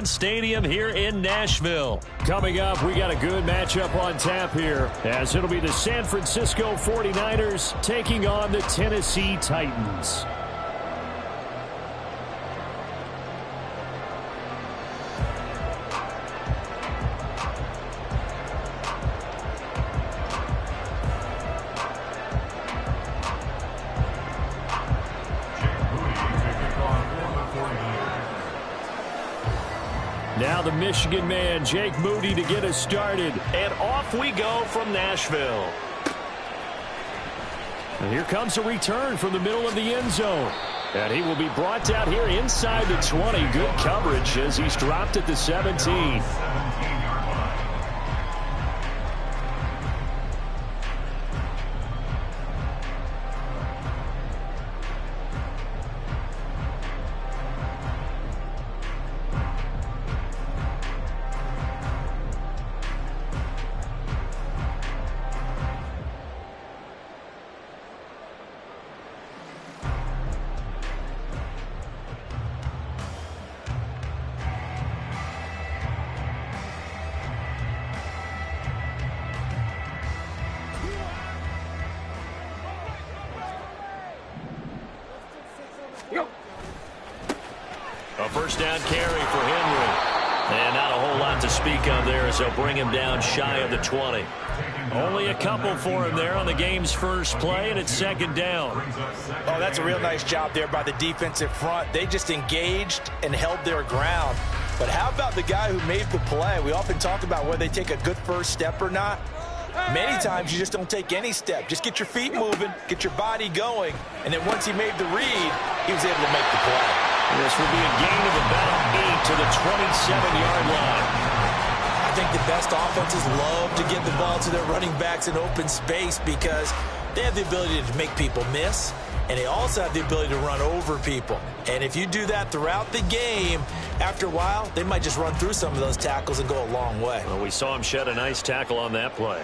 Stadium here in Nashville. Coming up, we got a good matchup on tap here, as it'll be the San Francisco 49ers taking on the Tennessee Titans. Now the Michigan man, Jake Moody, to get us started. And off we go from Nashville. And here comes a return from the middle of the end zone. And he will be brought down here inside the 20. Good coverage as he's dropped at the 17. A first down carry for Henry. And not a whole lot to speak of there as they'll bring him down shy of the 20. Only a couple for him there on the game's first play, and it's second down. Oh, that's a real nice job there by the defensive front. They just engaged and held their ground. But how about the guy who made the play? We often talk about whether they take a good first step or not. Many times you just don't take any step. Just get your feet moving, get your body going, and then once he made the read, he was able to make the play. This will be a gain of about 8 to the 27-yard line. I think the best offenses love to get the ball to their running backs in open space because they have the ability to make people miss, and they also have the ability to run over people. And if you do that throughout the game, after a while, they might just run through some of those tackles and go a long way. Well, we saw him shed a nice tackle on that play.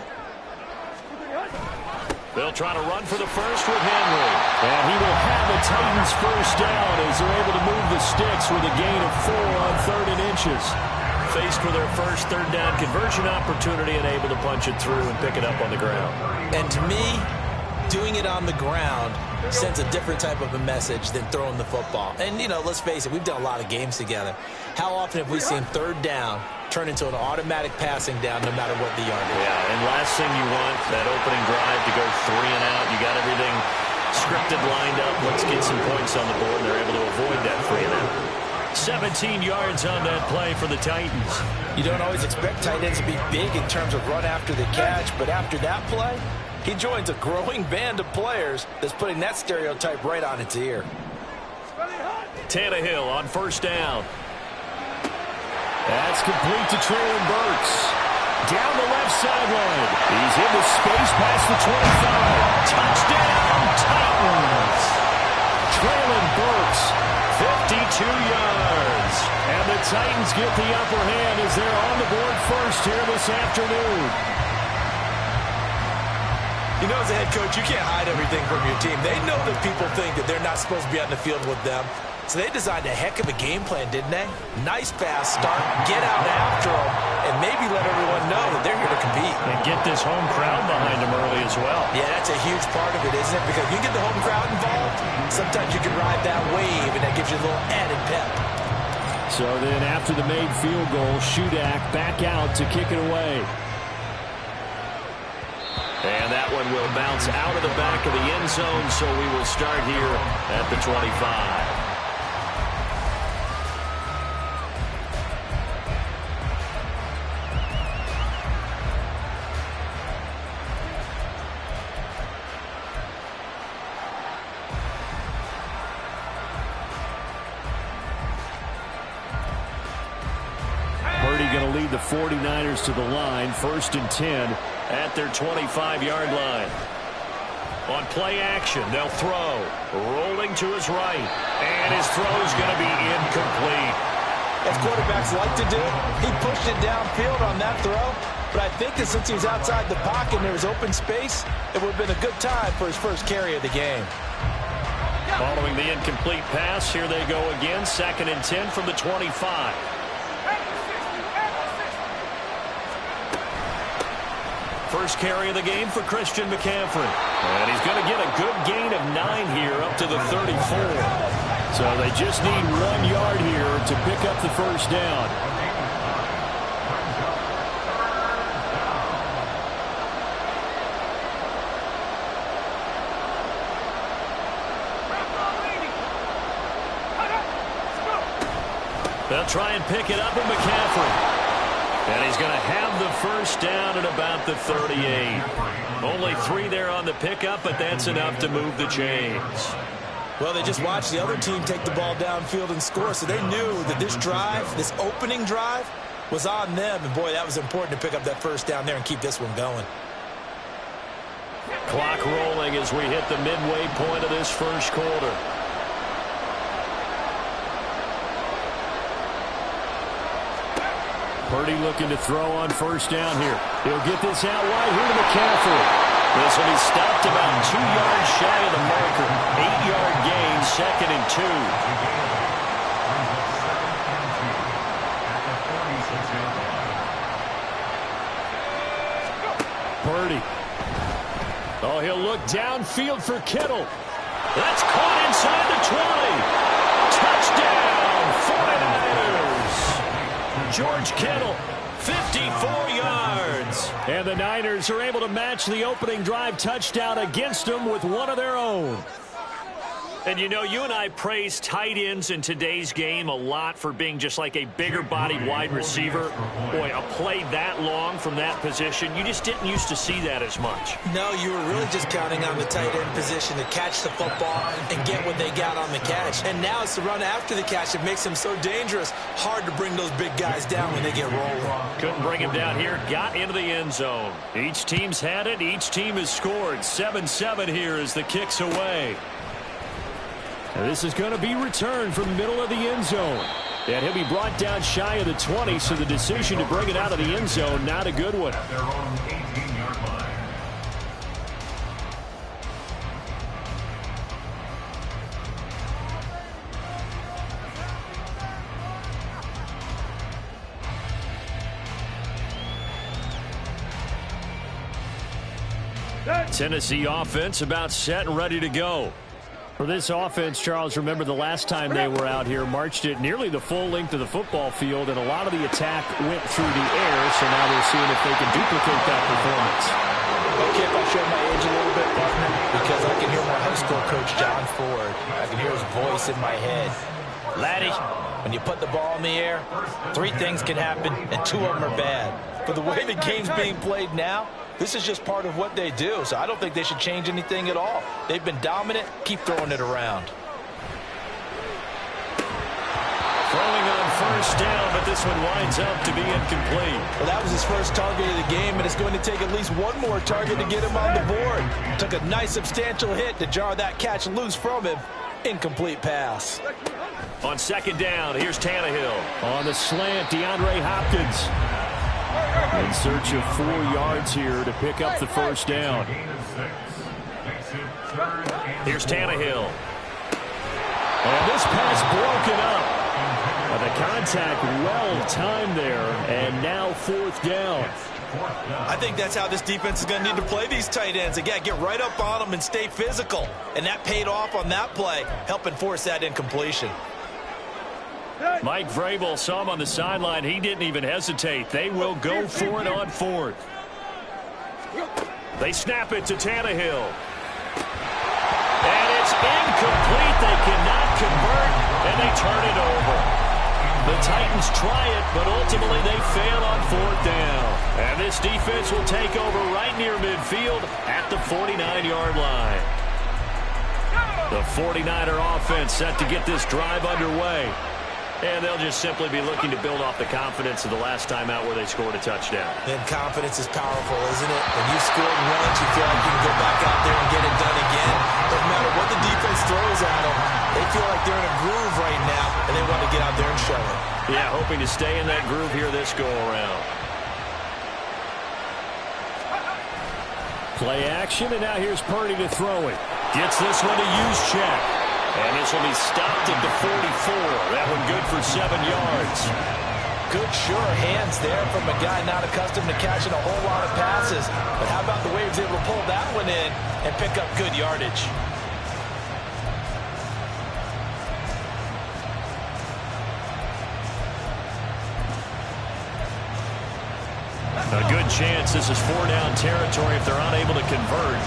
They'll try to run for the first with Henry. And he will have a Titans first down as they're able to move the sticks with a gain of 4 on 3rd and inches. Faced with their first third down conversion opportunity and able to punch it through and pick it up on the ground. And to me, doing it on the ground sends a different type of a message than throwing the football. And, you know, let's face it, we've done a lot of games together. How often have we seen third down turn into an automatic passing down no matter what the yardage? Yeah, and last thing you want, that opening drive to go 3 and out. You got everything scripted, lined up. Let's get some points on the board. They're able to avoid that 3 and out. 17 yards on that play for the Titans. You don't always expect tight ends to be big in terms of run after the catch, but after that play, he joins a growing band of players that's putting that stereotype right on its ear. Tannehill on first down. That's complete to Traylon Burks. Down the left sideline. He's into space past the 25. Touchdown, Titans. Traylon Burks, 52 yards. And the Titans get the upper hand as they're on the board first here this afternoon. You know, as a head coach, you can't hide everything from your team. They know that people think that they're not supposed to be on the field with them. So they designed a heck of a game plan, didn't they? Nice fast start, get out after them, and maybe let everyone know that they're here to compete. And get this home crowd behind them early as well. Yeah, that's a huge part of it, isn't it? Because you get the home crowd involved, sometimes you can ride that wave, and that gives you a little added pep. So then after the made field goal, Shudak back out to kick it away. And that one will bounce out of the back of the end zone, so we will start here at the 25. Going to lead the 49ers to the line, 1st and 10 at their 25-yard line. On play action, they'll throw. Rolling to his right. And his throw is going to be incomplete. As quarterbacks like to do, he pushed it downfield on that throw. But I think that since he was outside the pocket and there was open space, it would have been a good time for his first carry of the game. Following the incomplete pass, here they go again. 2nd and 10 from the 25. First carry of the game for Christian McCaffrey. And he's going to get a good gain of 9 here up to the 34. So they just need 1 yard here to pick up the first down. They'll try and pick it up with McCaffrey. And he's going to have the first down at about the 38. Only 3 there on the pickup, but that's enough to move the chains. Well, they just watched the other team take the ball downfield and score, so they knew that this drive, this opening drive, was on them. And, boy, that was important to pick up that first down there and keep this one going. Clock rolling as we hit the midway point of this first quarter. Purdy looking to throw on first down here. He'll get this out wide here to McCaffrey. This will be stopped about 2 yards shy of the marker. 8-yard gain, 2nd and 2. Purdy. Oh, he'll look downfield for Kittle. That's caught inside the 20. Touchdown, 49ers. George Kittle, 54 yards. And the Niners are able to match the opening drive touchdown against them with one of their own. And, you know, you and I praise tight ends in today's game a lot for being just like a bigger-bodied wide receiver. Boy, a play that long from that position, you just didn't used to see that as much. No, you were really just counting on the tight end position to catch the football and get what they got on the catch. And now it's the run after the catch that makes them so dangerous. Hard to bring those big guys down when they get rolling. Couldn't bring him down here. Got into the end zone. Each team's had it. Each team has scored. 7-7 here as the kick's away. And this is going to be returned from the middle of the end zone. And he'll be brought down shy of the 20, so the decision to bring it out of the end zone, not a good one. At their own 18-yard line. Tennessee offense about set and ready to go. For this offense, Charles, remember the last time they were out here, marched it nearly the full length of the football field, and a lot of the attack went through the air, so now they're seeing if they can duplicate that performance. Okay, if I show my age a little bit, partner, because I can hear my high school coach, John Ford. I can hear his voice in my head. Laddie, when you put the ball in the air, 3 things can happen, and 2 of them are bad. But the way the game's being played now, this is just part of what they do, so I don't think they should change anything at all. They've been dominant. Keep throwing it around. Throwing on first down, but this one winds up to be incomplete. Well, that was his first target of the game, and it's going to take at least one more target to get him on the board. Took a nice substantial hit to jar that catch loose from him. Incomplete pass. On second down, here's Tannehill. On the slant, DeAndre Hopkins. In search of 4 yards here to pick up the first down. Here's Tannehill. And this pass broken up. The contact well timed there, and now 4th down. I think that's how this defense is going to need to play these tight ends. Again, get right up on them and stay physical. And that paid off on that play, helping force that incompletion. Mike Vrabel saw him on the sideline. He didn't even hesitate. They will go for it on 4th. They snap it to Tannehill. And it's incomplete. They cannot convert, and they turn it over. The Titans try it, but ultimately they fail on 4th down. And this defense will take over right near midfield at the 49-yard line. The 49er offense set to get this drive underway. And they'll just simply be looking to build off the confidence of the last time out where they scored a touchdown. And confidence is powerful, isn't it? When you scored once, you feel like you can go back out there and get it done again. Doesn't matter what the defense throws at them. They feel like they're in a groove right now, and they want to get out there and show it. Yeah, hoping to stay in that groove here this go-around. Play action, and now here's Purdy to throw it. Gets this one to use check. And this will be stopped at the 44. That one good for 7 yards. Good, sure hands there from a guy not accustomed to catching a whole lot of passes. But how about the way he was able to pull that one in and pick up good yardage? A good chance this is 4-down territory if they're unable to convert.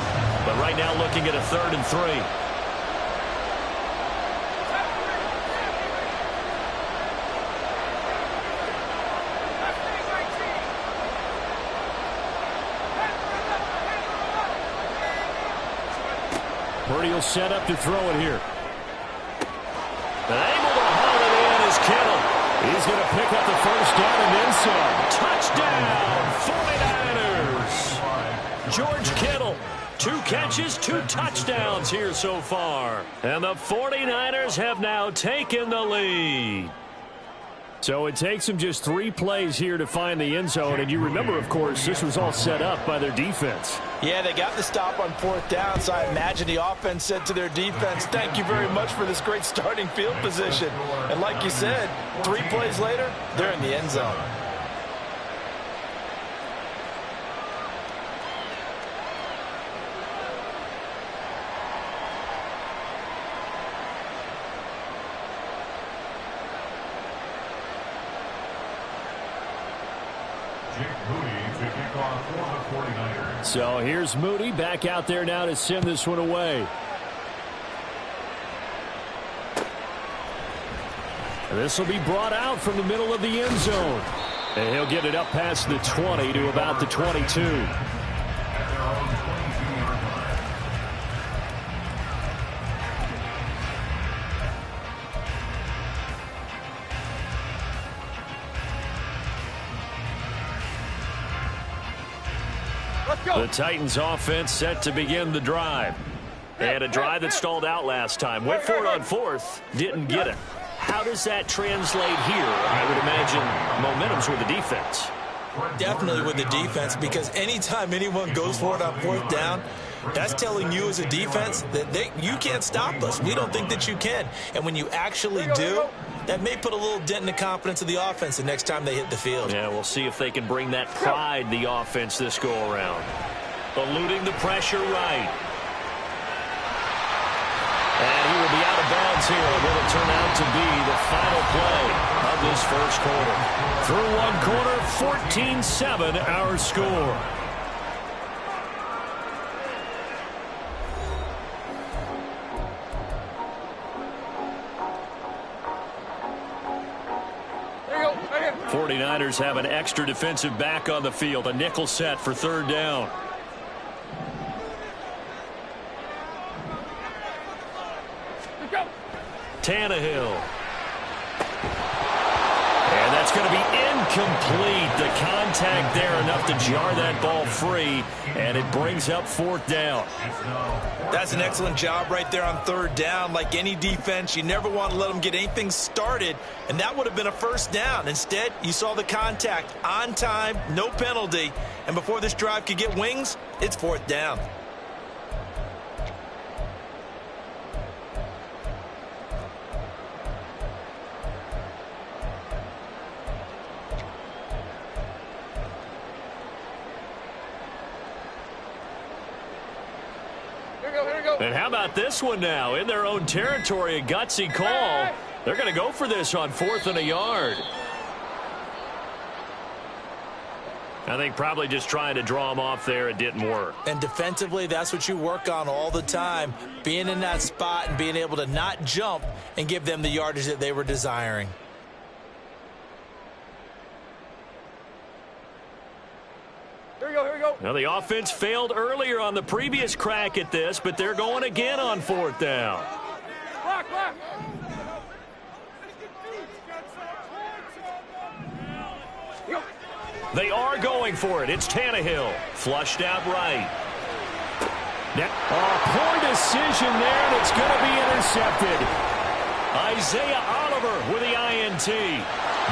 But right now looking at a 3rd and 3. Purdy will set up to throw it here. Able to haul it in is Kittle. He's going to pick up the first down and then some. Touchdown, 49ers. George Kittle, 2 catches, 2 touchdowns here so far. And the 49ers have now taken the lead. So it takes them just 3 plays here to find the end zone. And you remember, of course, this was all set up by their defense. Yeah, they got the stop on 4th down, so I imagine the offense said to their defense, thank you very much for this great starting field position. And like you said, 3 plays later, they're in the end zone. So here's Moody back out there now to send this one away. This will be brought out from the middle of the end zone. And he'll get it up past the 20 to about the 22. The Titans offense set to begin the drive. And a drive that stalled out last time. Went for it on 4th, didn't get it. How does that translate here? I would imagine momentum's with the defense. Definitely with the defense, because anytime anyone goes for it on 4th down, that's telling you as a defense that you can't stop us. We don't think that you can. And when you actually do, that may put a little dent in the confidence of the offense the next time they hit the field. Yeah, we'll see if they can bring that pride, the offense, this go-around. Eluding the pressure right. And he will be out of bounds here. Will it turn out to be the final play of this first quarter? Through one quarter, 14-7 our score. Right 49ers have an extra defensive back on the field. A nickel set for 3rd down. Tannehill. And that's going to be incomplete. The contact there enough to jar that ball free, and it brings up 4th down. That's an excellent job right there on 3rd down. Like any defense, you never want to let them get anything started, and that would have been a 1st down. Instead, you saw the contact on time, no penalty, and before this drive could get wings, it's 4th down. And how about this one now? In their own territory, a gutsy call. They're going to go for this on 4th and a yard. I think probably just trying to draw them off there. It didn't work. And defensively, that's what you work on all the time. Being in that spot and being able to not jump and give them the yardage that they were desiring. Here we go. Now, the offense failed earlier on the previous crack at this, but they're going again on 4th down. Block. They are going for it. It's Tannehill. Flushed out right. Now, poor decision there, and it's going to be intercepted. Isaiah Oliver with the INT.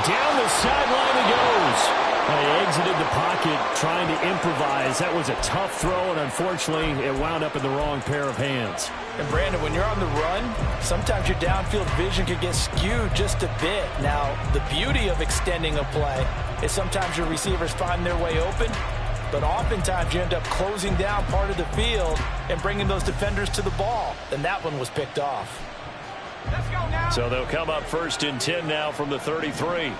Down the sideline he goes. He eggs wasn't in the pocket trying to improvise. That was a tough throw, and unfortunately, it wound up in the wrong pair of hands. And Brandon, when you're on the run, sometimes your downfield vision can get skewed just a bit. Now, the beauty of extending a play is sometimes your receivers find their way open, but oftentimes you end up closing down part of the field and bringing those defenders to the ball. And that one was picked off. Let's go now. So they'll come up 1st and 10 now from the 33.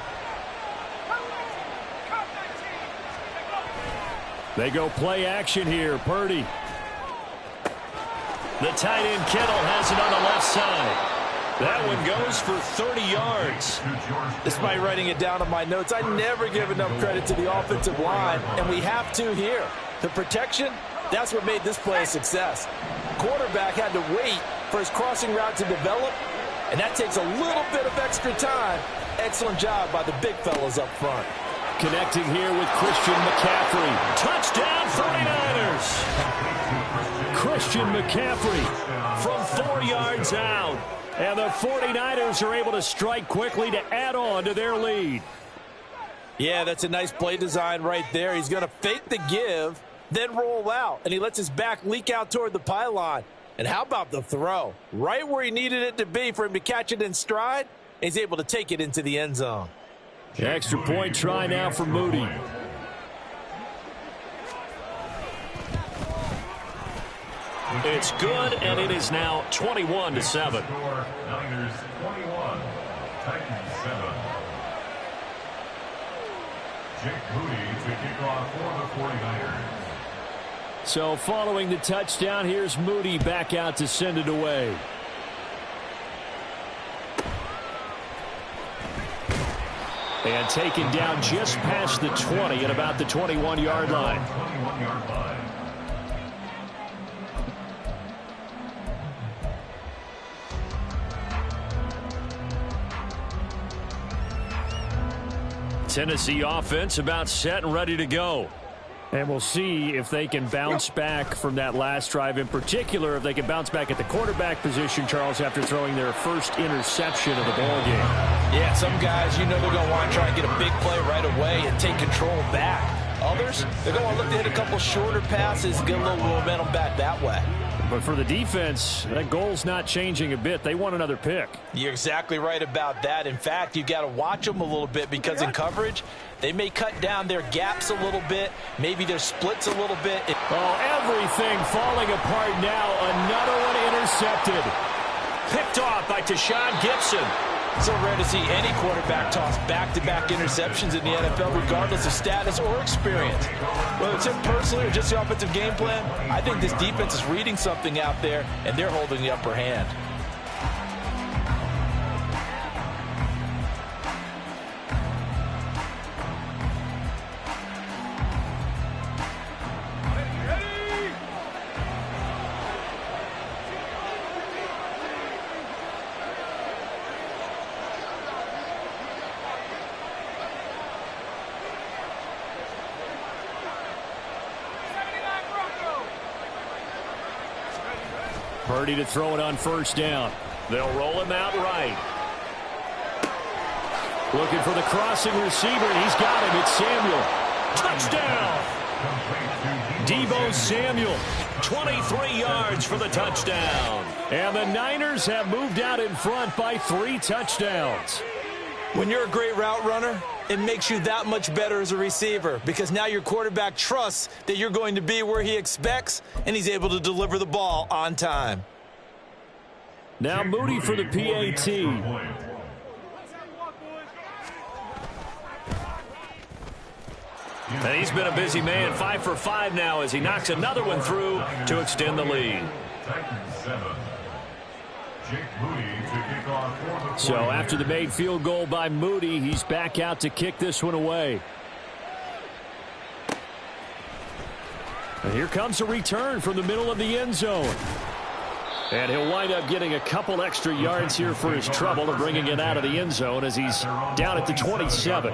They go play action here. Purdy. The tight end Kittle has it on the left side. That one goes for 30 yards. Despite writing it down on my notes, I never give enough credit to the offensive line, and we have to here. The protection, that's what made this play a success. Quarterback had to wait for his crossing route to develop, and that takes a little bit of extra time. Excellent job by the big fellas up front. Connecting here with Christian McCaffrey. Touchdown 49ers. Christian McCaffrey from 4 yards out. And the 49ers are able to strike quickly to add on to their lead. Yeah, that's a nice play design right there. He's going to fake the give, then roll out. And he lets his back leak out toward the pylon. And how about the throw? Right where he needed it to be for him to catch it in stride. He's able to take it into the end zone. The extra point try now for Moody. It's good, and it is now 21-7. Niners 21, Titans 7. Jake Moody to kick off for the 49ers. So following the touchdown, here's Moody back out to send it away. And taken down just past the 20 at about the 21-yard line. 21-yard line. Tennessee offense about set and ready to go. And we'll see if they can bounce back from that last drive. In particular, if they can bounce back at the quarterback position, Charles, after throwing their first interception of the ball game. Yeah, some guys, you know they're going to want to try and get a big play right away and take control back. Others, they're going to look to hit a couple shorter passes, get a little momentum back that way. But for the defense, that goal's not changing a bit. They want another pick. You're exactly right about that. In fact, you got to watch them a little bit because in coverage, they may cut down their gaps a little bit, maybe their splits a little bit. Oh, everything falling apart now. Another one intercepted. Picked off by Tashawn Gibson. So rare to see any quarterback toss back-to-back interceptions in the NFL, regardless of status or experience. Whether it's him personally or just the offensive game plan, I think this defense is reading something out there, and they're holding the upper hand. Purdy to throw it on first down. They'll roll him out right. Looking for the crossing receiver, and he's got him. It's Samuel. Touchdown! Deebo Samuel, 23 yards for the touchdown. And the Niners have moved out in front by 3 touchdowns. When you're a great route runner, it makes you that much better as a receiver because now your quarterback trusts that you're going to be where he expects, and he's able to deliver the ball on time. Now Moody for the PAT. And he's been a busy man, 5 for 5 now as he knocks another one through to extend the lead. So after the made field goal by Moody, he's back out to kick this one away. And here comes a return from the middle of the end zone. And he'll wind up getting a couple extra yards here for his trouble and bringing it out of the end zone as he's down at the 27.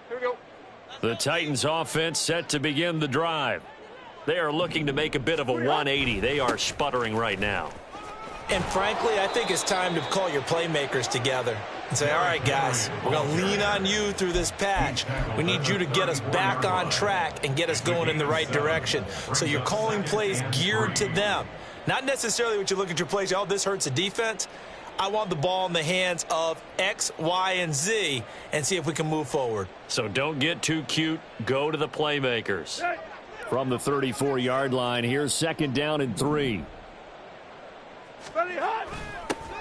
Here we go. The Titans offense set to begin the drive. They are looking to make a bit of a 180. They are sputtering right now. And frankly, I think it's time to call your playmakers together and say, all right, guys, we're going to lean on you through this patch. We need you to get us back on track and get us going in the right direction. So you're calling plays geared to them. Not necessarily what you look at your plays, oh, this hurts the defense. I want the ball in the hands of X, Y, and Z and see if we can move forward. So don't get too cute. Go to the playmakers. From the 34-yard line, here's 2nd down and 3.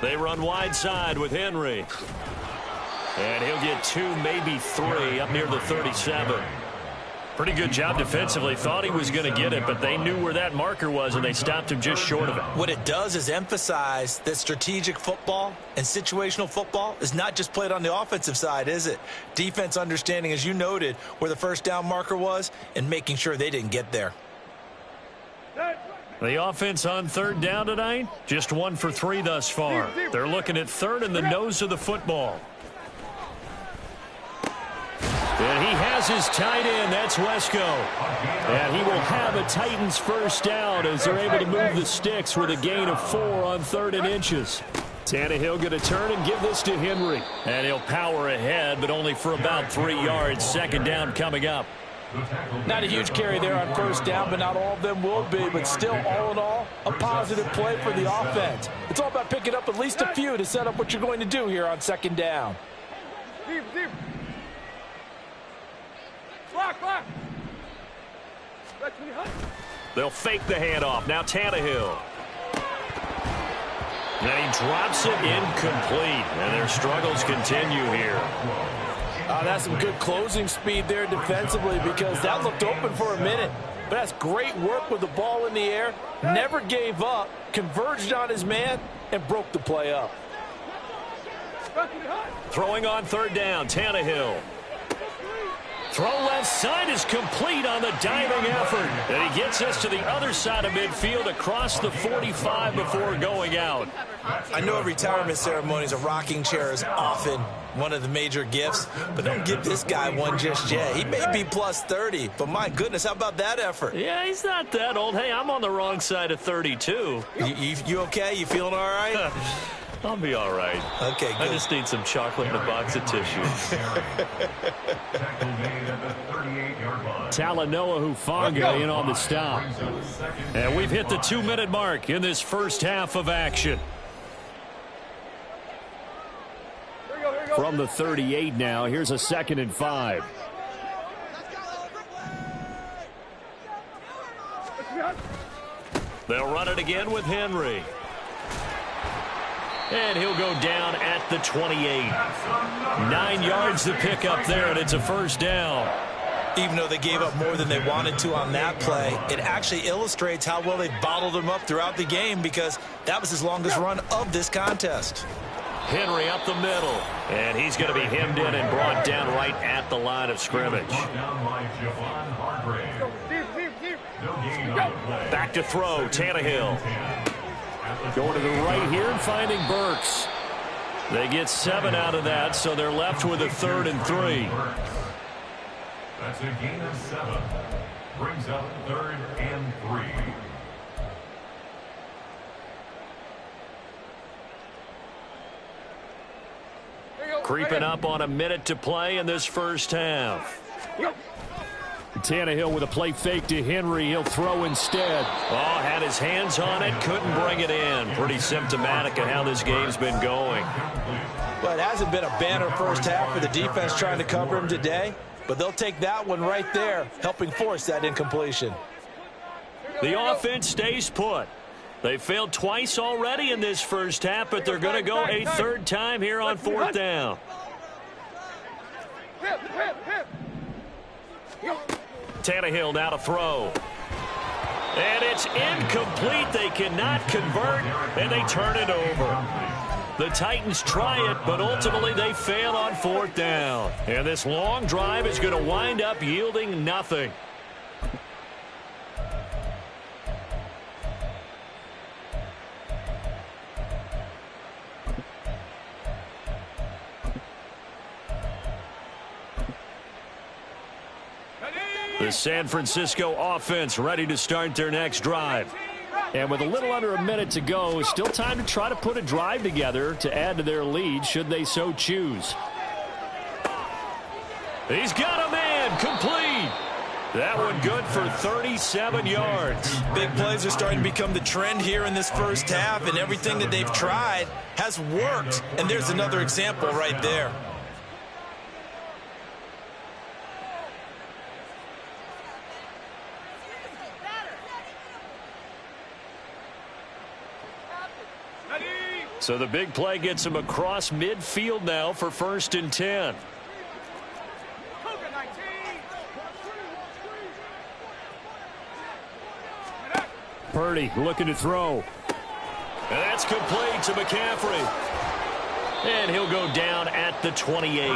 They run wide side with Henry. And he'll get 2, maybe 3 up near the 37. Pretty good job defensively. Thought he was going to get it, but they knew where that marker was, and they stopped him just short of it. What it does is emphasize that strategic football and situational football is not just played on the offensive side, is it? Defense understanding, as you noted, where the first down marker was and making sure they didn't get there. The offense on 3rd down tonight, just 1 for 3 thus far. They're looking at 3rd in the nose of the football. And he has his tight end. That's Wesco. And he will have a Titans first down as they're able to move the sticks with a gain of 4 on 3rd and inches. Tannehill going to turn and give this to Henry. And he'll power ahead, but only for about 3 yards. 2nd down coming up. Not a huge carry there on first down, but not all of them will be. But still, all in all, a positive play for the offense. It's all about picking up at least a few to set up what you're going to do here on 2nd down. Deep. Block. They'll fake the handoff. Now Tannehill. And he drops it incomplete. And their struggles continue here. That's some good closing speed there defensively because that looked open for a minute. But that's great work with the ball in the air. Never gave up, converged on his man, and broke the play up. Throwing on 3rd down, Tannehill. Throw left side is complete on the diving effort. And he gets us to the other side of midfield across the 45 before going out. I know at retirement ceremonies a rocking chair is often one of the major gifts, but don't give this guy one just yet. He may be plus 30, but my goodness, how about that effort? Yeah, he's not that old. Hey, I'm on the wrong side of 32. You okay? You feeling all right? I'll be all right. Okay, good. I just need some chocolate and a box of tissue. Talanoa Hufanga in on the stop. And we've hit the 2-minute mark in this first half of action. From the 38 now, here's a 2nd and 5. They'll run it again with Henry. And he'll go down at the 28. 9 yards to pick up there, and it's a first down. Even though they gave up more than they wanted to on that play, it actually illustrates how well they bottled him up throughout the game because that was his longest run of this contest. Henry up the middle, and he's going to be hemmed in and brought down right at the line of scrimmage. Back to throw, Tannehill. Going to the right here and finding Burks. They get 7 out of that, so they're left with a 3rd and 3. That's a gain of 7. Brings up 3rd and 3. Creeping up on a minute to play in this first half. Tannehill with a play fake to Henry. He'll throw instead. Oh, had his hands on it. Couldn't bring it in. Pretty symptomatic of how this game's been going. Well, it hasn't been a banner first half for the defense trying to cover him today, but they'll take that one right there, helping force that incompletion. The offense stays put. They failed twice already in this first half, but they're going to go a 3rd time here on 4th down. Tannehill now to throw. And it's incomplete. They cannot convert, and they turn it over. The Titans try it, but ultimately they fail on 4th down. And this long drive is going to wind up yielding nothing. The San Francisco offense ready to start their next drive. And with a little under a minute to go, still time to try to put a drive together to add to their lead should they so choose. He's got a man, complete. That one good for 37 yards. Big plays are starting to become the trend here in this first half, and everything that they've tried has worked. And there's another example right there. So the big play gets him across midfield now for 1st and 10. Purdy looking to throw. And that's complete to McCaffrey. And he'll go down at the 28.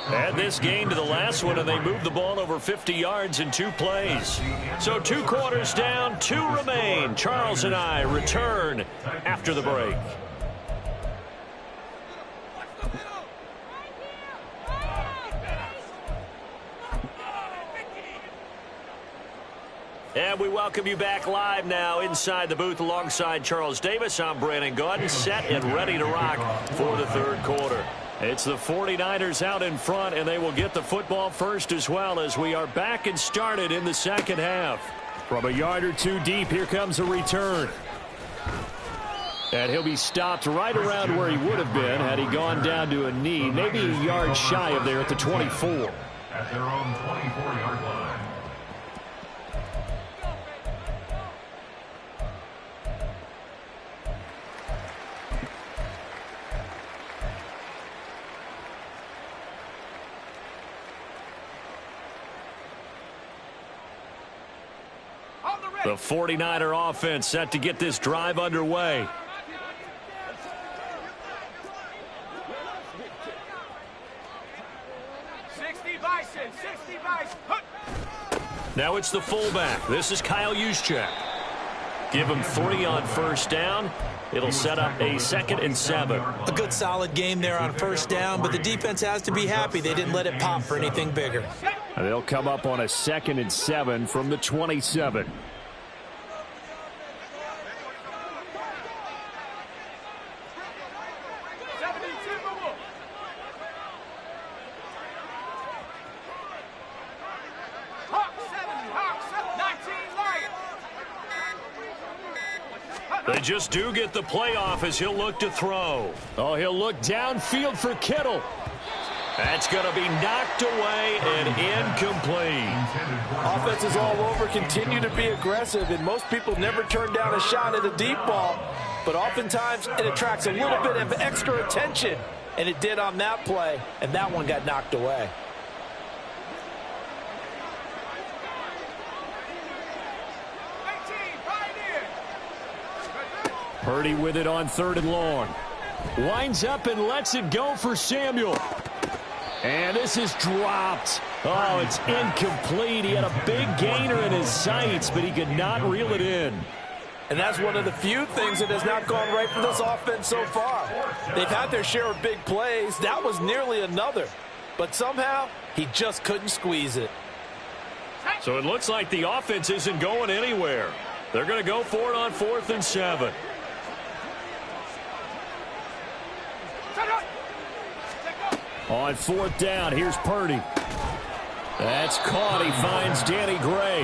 Add this game to the last one, and they moved the ball over 50 yards in 2 plays. So 2 quarters down, 2 remain. Charles and I return after the break. And we welcome you back live now inside the booth alongside Charles Davis. I'm Brandon Gaudin, set and ready to rock for the 3rd quarter. It's the 49ers out in front, and they will get the football first as well as we are back and started in the 2nd half. From a yard or 2 deep, here comes a return. And he'll be stopped right around where he would have been had he gone down to a knee, maybe a yard shy of there at the 24. At their own 24-yard line. The 49er offense set to get this drive underway. Now it's the fullback. This is Kyle Juszczyk. Give him 3 on 1st down. It'll set up a 2nd and 7. A good solid game there on 1st down, but the defense has to be happy they didn't let it pop for anything bigger. And they'll come up on a 2nd and 7 from the 27. They just do get the playoff as he'll look to throw. Oh, he'll look downfield for Kittle. That's going to be knocked away and incomplete. Offenses all over continue to be aggressive, and most people never turn down a shot at a deep ball. But oftentimes it attracts a little bit of extra attention, and it did on that play, and that one got knocked away. Purdy with it on 3rd and long. Winds up and lets it go for Samuel. And this is dropped. Oh, it's incomplete. He had a big gainer in his sights, but he could not reel it in. And that's one of the few things that has not gone right for this offense so far. They've had their share of big plays. That was nearly another. But somehow, he just couldn't squeeze it. So it looks like the offense isn't going anywhere. They're going to go for it on 4th and 7. On 4th down, here's Purdy. That's caught. He finds Danny Gray.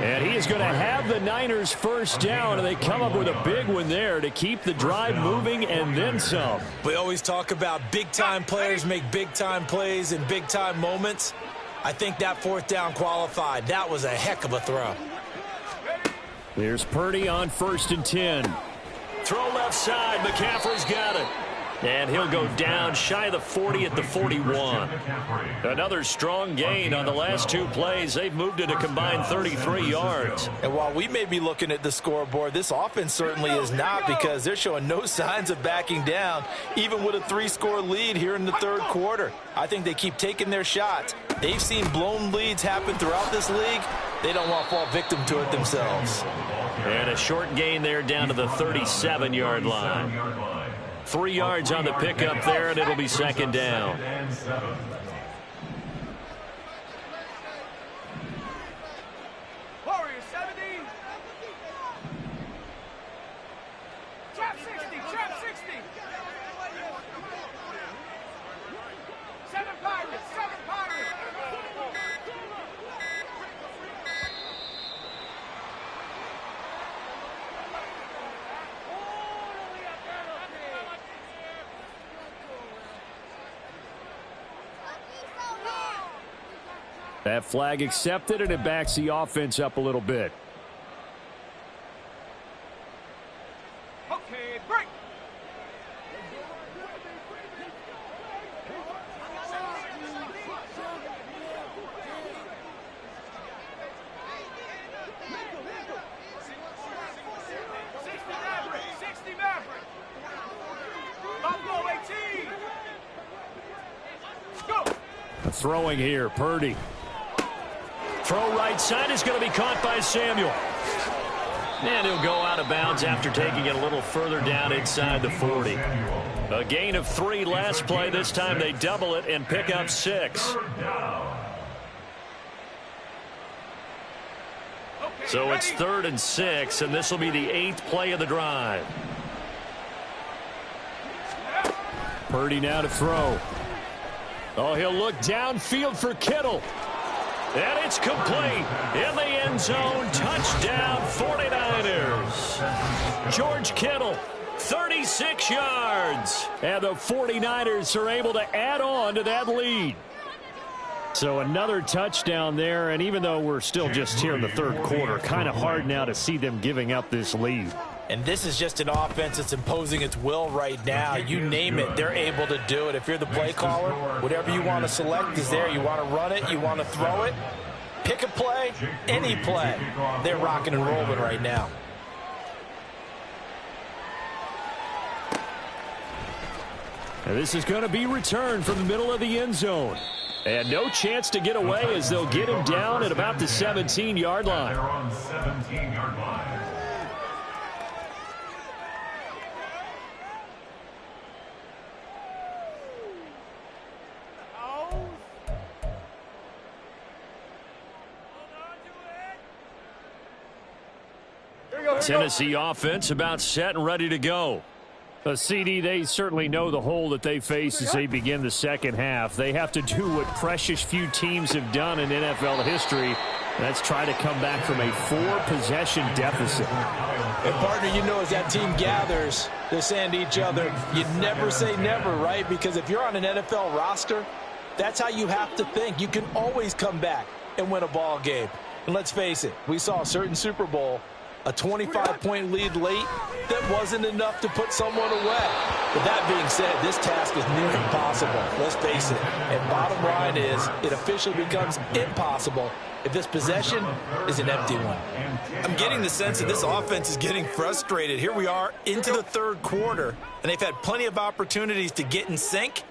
And he is going to have the Niners 1st down, and they come up with a big one there to keep the drive moving and then some. We always talk about big-time players make big-time plays in big-time moments. I think that 4th down qualified. That was a heck of a throw. Here's Purdy on 1st and 10. Throw left side. McCaffrey's got it. And he'll go down shy of the 40 at the 41. Another strong gain on the last 2 plays. They've moved it a combined 33 yards. And while we may be looking at the scoreboard, this offense certainly is not, because they're showing no signs of backing down, even with a 3-score lead here in the 3rd quarter. I think they keep taking their shots. They've seen blown leads happen throughout this league. They don't want to fall victim to it themselves. And a short gain there down to the 37-yard line. 3 yards on the pickup there, and it'll be 2nd down. That flag accepted, and it backs the offense up a little bit. Okay, break. Throwing here, Purdy. Throw right side is going to be caught by Samuel. And he'll go out of bounds after taking it a little further down inside the 40. A gain of 3 last play. This time they double it and pick up 6. So it's 3rd and 6, and this will be the 8th play of the drive. Purdy now to throw. Oh, he'll look downfield for Kittle. And it's complete. In the end zone. Touchdown, 49ers. George Kittle, 36 yards. And the 49ers are able to add on to that lead. So another touchdown there. And even though we're still just here in the 3rd quarter, kind of hard now to see them giving up this lead. And this is just an offense that's imposing its will right now. You name it, they're able to do it. If you're the play caller, whatever you want to select is there. You want to run it, you want to throw it, pick a play, any play. They're rocking and rolling right now. And this is going to be returned from the middle of the end zone. And no chance to get away as they'll get him down at about the 17-yard line. They're on 17-yard line. Tennessee offense about set and ready to go. A CD, they certainly know the hole that they face as they begin the second half. They have to do what precious few teams have done in NFL history. That's try to come back from a 4-possession deficit. And partner, you know, as that team gathers, they're saying to each other, you never say never, right? Because if you're on an NFL roster, that's how you have to think. You can always come back and win a ball game. And let's face it, we saw a certain Super Bowl, a 25-point lead late, that wasn't enough to put someone away. But that being said, this task is near impossible. Let's face it. And bottom line is, it officially becomes impossible if this possession is an empty one. I'm getting the sense that this offense is getting frustrated. Here we are into the 3rd quarter, and they've had plenty of opportunities to get in sync.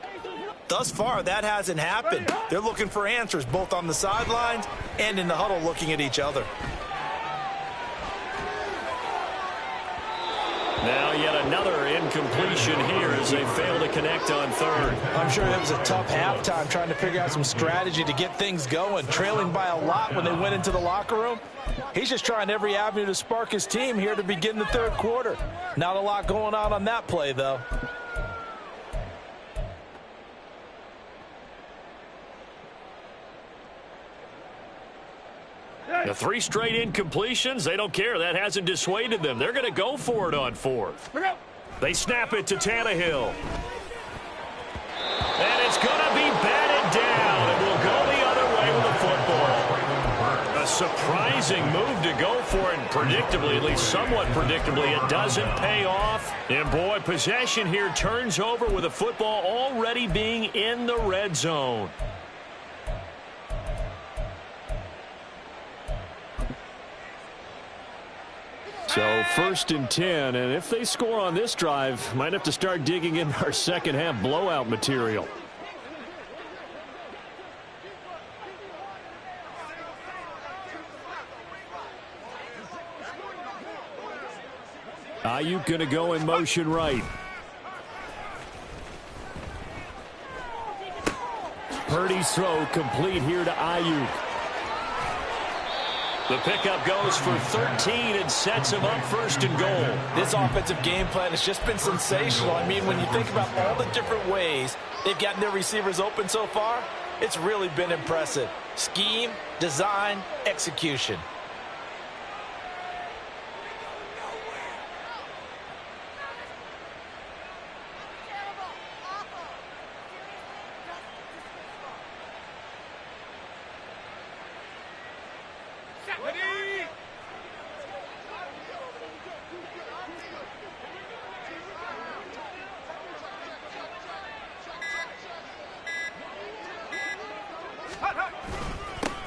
Thus far, that hasn't happened. They're looking for answers both on the sidelines and in the huddle looking at each other. Now yet another incompletion here as they fail to connect on 3rd. I'm sure it was a tough halftime trying to figure out some strategy to get things going, trailing by a lot when they went into the locker room. He's just trying every avenue to spark his team here to begin the 3rd quarter. Not a lot going on that play, though. The 3 straight incompletions, they don't care. That hasn't dissuaded them. They're going to go for it on 4th. They snap it to Tannehill. And it's going to be batted down, and we'll go the other way with the football. A surprising move to go for it, and predictably, at least somewhat predictably, it doesn't pay off. And boy, possession here turns over with the football already being in the red zone. So 1st and 10, and if they score on this drive, might have to start digging in our second half blowout material. Ayuk going to go in motion right. Purdy's throw complete here to Ayuk. The pickup goes for 13 and sets him up 1st and goal. This offensive game plan has just been sensational. I mean, when you think about all the different ways they've gotten their receivers open so far, it's really been impressive. Scheme, design, execution.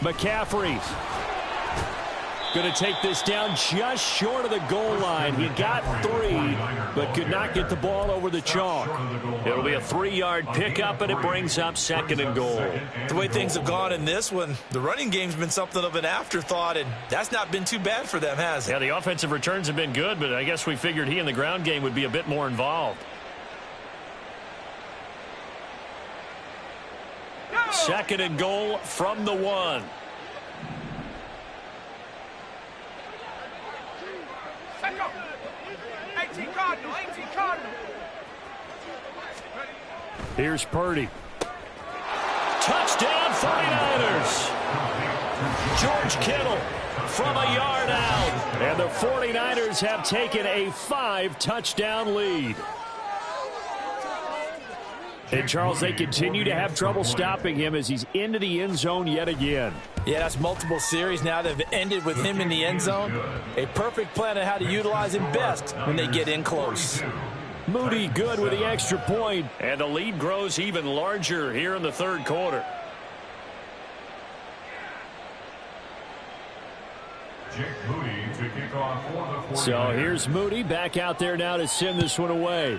McCaffrey going to take this down just short of the goal line. He got 3, but could not get the ball over the chalk. It'll be a 3-yard pickup, and it brings up 2nd and goal. The way things have gone in this one, the running game's been something of an afterthought, and that's not been too bad for them, has it? Yeah, the offensive returns have been good, but I guess we figured he in the ground game would be a bit more involved. 2nd and goal from the 1. Here's Purdy. Touchdown 49ers. George Kittle from a yard out. And the 49ers have taken a 5-touchdown lead. And, Charles, they continue to have trouble stopping him as he's into the end zone yet again. Yeah, that's multiple series now that have ended with him in the end zone. A perfect plan on how to utilize him best when they get in close. Moody good with the extra point, and the lead grows even larger here in the 3rd quarter. So here's Moody back out there now to send this one away.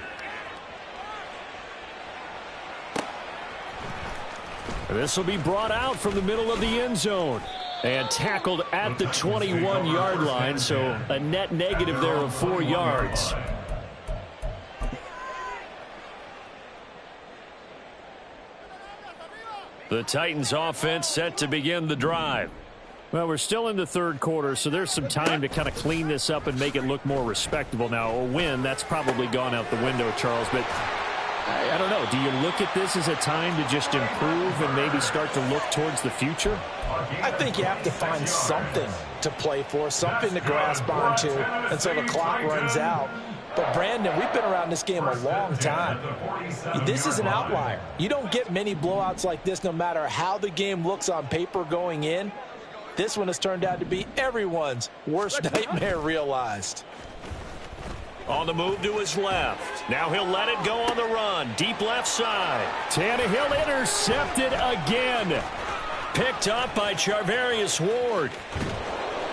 This will be brought out from the middle of the end zone and tackled at the 21-yard line, so a net negative there of 4 yards. The Titans offense set to begin the drive. Well, we're still in the 3rd quarter, so there's some time to kind of clean this up and make it look more respectable. Now, a win, that's probably gone out the window, Charles, but I don't know. Do you look at this as a time to just improve and maybe start to look towards the future? I think you have to find something to play for, something to grasp onto until the clock runs out. But, Brandon, we've been around this game a long time. This is an outlier. You don't get many blowouts like this no matter how the game looks on paper going in. This one has turned out to be everyone's worst nightmare realized. On the move to his left. Now he'll let it go on the run. Deep left side. Tannehill intercepted again. Picked up by Charvarius Ward.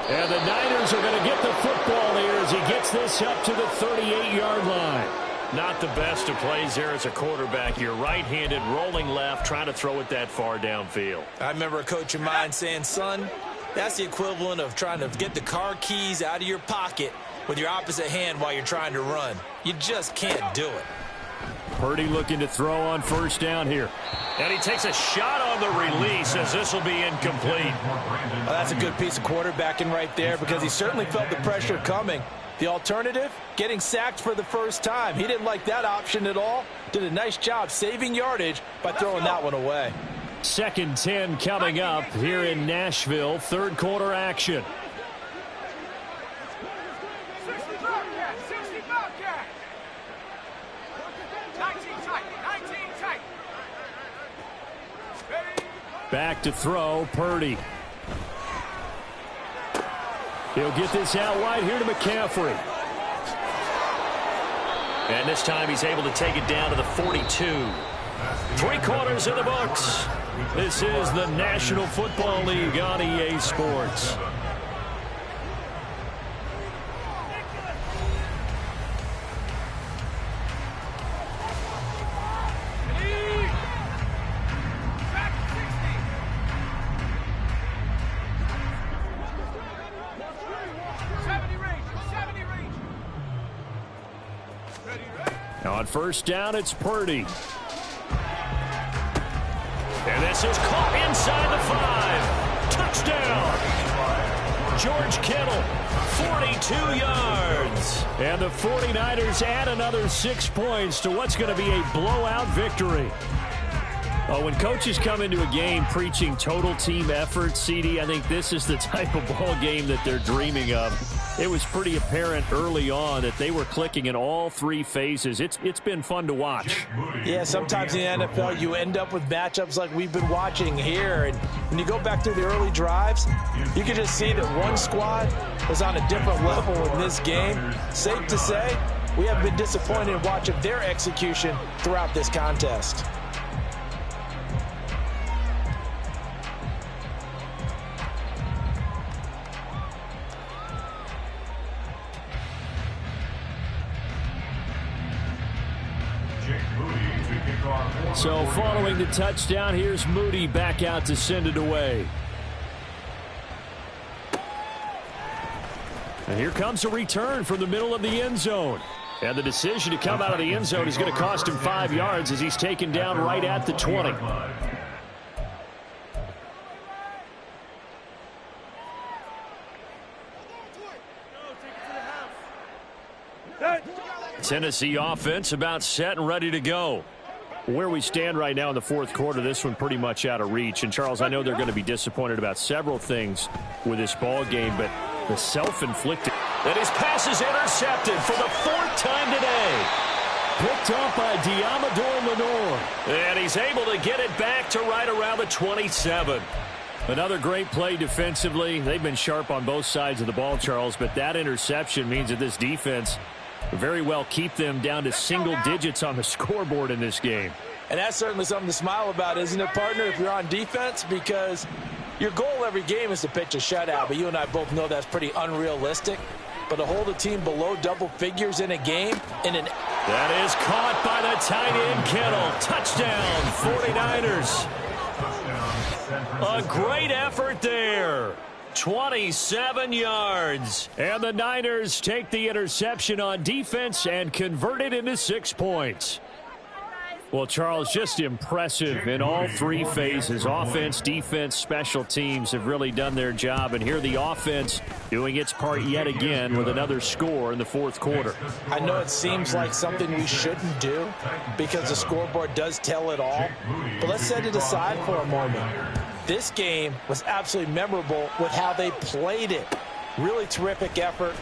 And the Niners are going to get the football here as he gets this up to the 38-yard line. Not the best of plays there as a quarterback. You're right-handed, rolling left, trying to throw it that far downfield. I remember a coach of mine saying, son, that's the equivalent of trying to get the car keys out of your pocket with your opposite hand while you're trying to run. You just can't do it. Purdy looking to throw on 1st down here. And he takes a shot on the release as this will be incomplete. Well, that's a good piece of quarterbacking right there because he certainly felt the pressure coming. The alternative, getting sacked for the first time. He didn't like that option at all. Did a nice job saving yardage by throwing that one away. 2nd 10 coming up here in Nashville. 3rd quarter action. Back to throw, Purdy. He'll get this out wide here to McCaffrey. And this time he's able to take it down to the 42. 3 quarters in the books. This is the National Football League on EA Sports. Now on 1st down, it's Purdy. And this is caught inside the 5. Touchdown. George Kittle, 42 yards. And the 49ers add another 6 points to what's going to be a blowout victory. Oh, when coaches come into a game preaching total team effort, CD, I think this is the type of ball game that they're dreaming of. It was pretty apparent early on that they were clicking in all 3 phases. It's been fun to watch. Yeah, sometimes in the NFL you end up with matchups like we've been watching here. And when you go back through the early drives, you can just see that one squad was on a different level in this game. Safe to say, we have been disappointed in watching their execution throughout this contest. So following the touchdown, here's Moody back out to send it away. And here comes a return from the middle of the end zone. And the decision to come out of the end zone is going to cost him 5 yards as he's taken down right at the 20. Tennessee offense about set and ready to go. Where we stand right now in the fourth quarter, this one pretty much out of reach. And, Charles, I know they're going to be disappointed about several things with this ball game, but the self-inflicted. And his pass is intercepted for the 4th time today. Picked up by Diamador Lenore. And he's able to get it back to right around the 27. Another great play defensively. They've been sharp on both sides of the ball, Charles, but that interception means that this defense very well keep them down to single digits on the scoreboard in this game. And that's certainly something to smile about, isn't it, partner, if you're on defense? Because your goal every game is to pitch a shutout, but you and I both know that's pretty unrealistic. But to hold a team below double figures in a game, that is caught by the tight end Kittle. Touchdown, 49ers. A great effort there. 27 yards. And the Niners take the interception on defense and convert it into 6 points. Well, Charles, just impressive in all 3 phases. Offense, defense, special teams have really done their job. And here the offense doing its part yet again with another score in the fourth quarter. I know it seems like something we shouldn't do because the scoreboard does tell it all. But let's set it aside for a moment. This game was absolutely memorable with how they played it. Really terrific effort,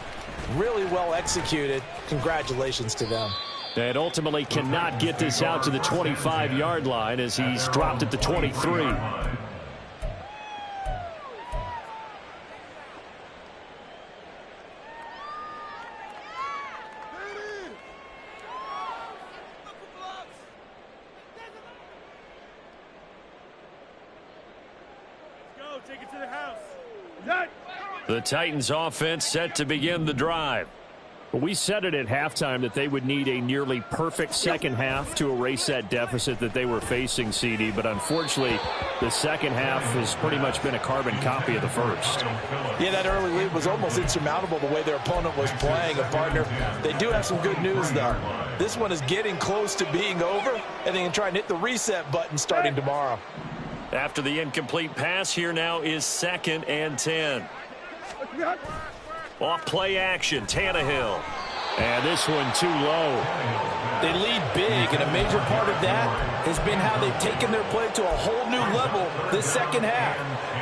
really well executed. Congratulations to them. And ultimately cannot get this out to the 25-yard line as he's dropped at the 23. Take it to the house. The Titans offense set to begin the drive. We said it at halftime that they would need a nearly perfect second half to erase that deficit that they were facing, CD. But unfortunately, the second half has pretty much been a carbon copy of the first. Yeah, that early lead was almost insurmountable the way their opponent was playing, a partner. They do have some good news, though. This one is getting close to being over, and they can try and hit the reset button starting tomorrow. After the incomplete pass, here now is 2nd and 10. Off play action, Tannehill. And this one too low. They lead big, and a major part of that has been how they've taken their play to a whole new level this second half.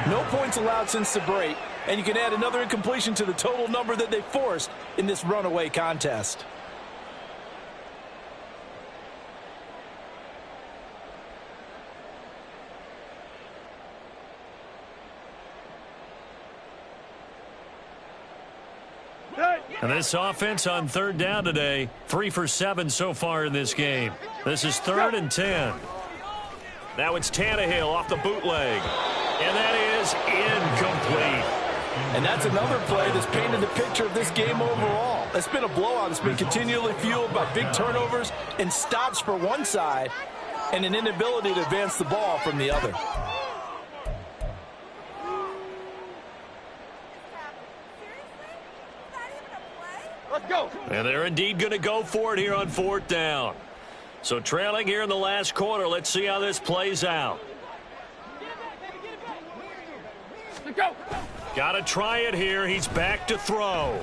No points allowed since the break, and you can add another incompletion to the total number that they forced in this runaway contest. And this offense on 3rd down today, 3 for 7 so far in this game. This is 3rd and 10. Now it's Tannehill off the bootleg. And that is incomplete. And that's another play that's painted the picture of this game overall. It's been a blowout. It's been continually fueled by big turnovers and stops for one side and an inability to advance the ball from the other. Let's go. And they're indeed going to go for it here on 4th down. So trailing here in the last quarter. Let's see how this plays out. Let's go. Got to try it here. He's back to throw.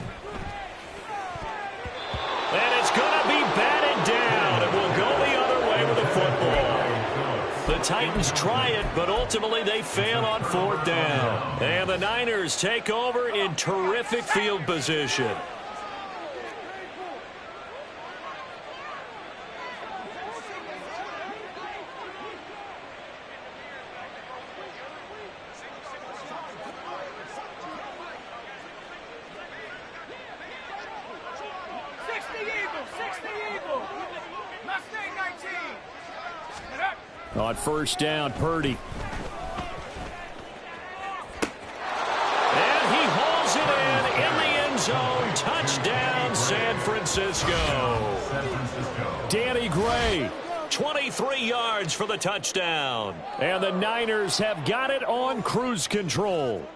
And it's going to be batted down. It will go the other way with the football. The Titans try it, but ultimately they fail on 4th down. And the Niners take over in terrific field position. On 1st down, Purdy. And he hauls it in the end zone. Touchdown, San Francisco. Danny Gray 23 yards for the touchdown. And the Niners have got it on cruise control.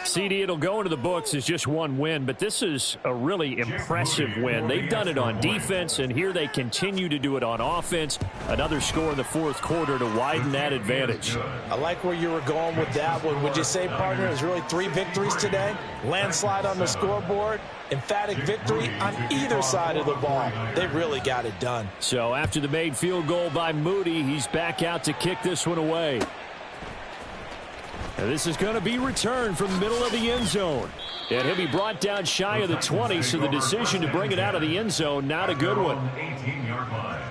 CD, it'll go into the books as just one win, but this is a really impressive win. They've done it on defense, and here they continue to do it on offense. Another score in the fourth quarter to widen that advantage. I like where you were going with that one. Would you say, partner, it was really 3 victories today? Landslide on the scoreboard, emphatic victory on either side of the ball. They really got it done. So after the made field goal by Moody, he's back out to kick this one away. And this is going to be returned from the middle of the end zone. And he'll be brought down shy of the 20, so the decision to bring it out of the end zone, not a good one. 18-yard line.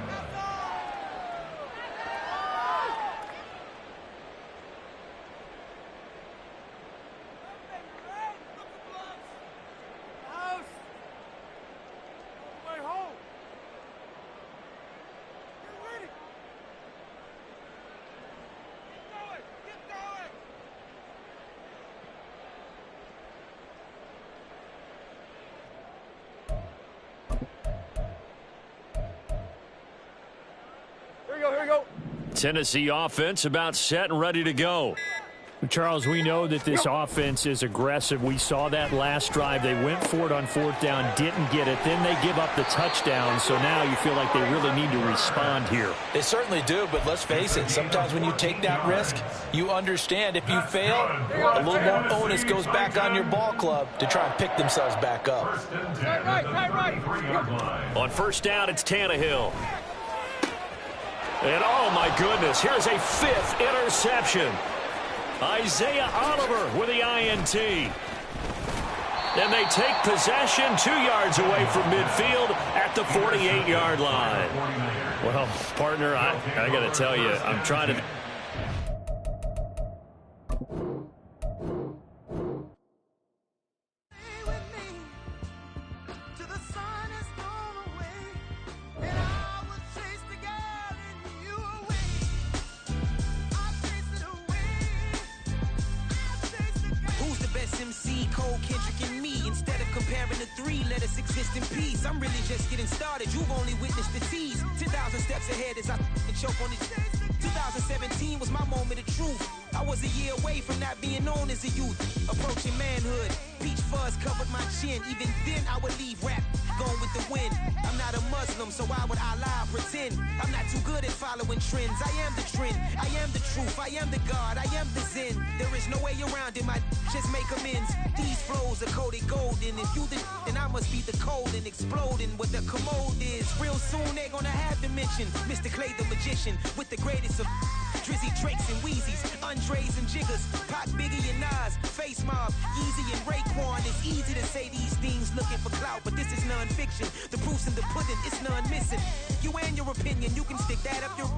Tennessee offense about set and ready to go. Charles, we know that this offense is aggressive. We saw that last drive. They went for it on fourth down, didn't get it. Then they give up the touchdown. So now you feel like they really need to respond here. They certainly do, but let's face it. Sometimes when you take that risk, you understand if you fail, a little more onus goes back on your ball club to try and pick themselves back up. On first down, it's Tannehill. And, oh, my goodness, here's a 5th interception. Isaiah Oliver with the INT. And they take possession 2 yards away from midfield at the 48-yard line. Well, partner, I got to tell you, I'm trying to... Exist in peace. I'm really just getting started. You've only witnessed the tease. 10,000 steps ahead as I choke on it. 2017 was my moment of truth. I was a year away from not being known as a youth. Approaching manhood. Peach fuzz covered my chin. Even then I would leave rap going with the wind. I'm not a Muslim, so why would Allah pretend? I'm not too good at following trends. I am the trend. I am the truth. I am the God. I am the Zen. There is no way around it. My just make amends. These flows are coated golden. If you the then I must be the cold and exploding what the commode is. Real soon they're gonna have to mention Mr. Clay the magician with the greatest of Drizzy, Drakes, and Wheezies, Andres and Jiggers, Pac, Biggie, and Nas, Face Mob, Yeezy, and Raekwon. It's easy to say these things looking for clout, but this is non-fiction. The proof's in the pudding, it's none missing. You and your opinion, you can stick that up your...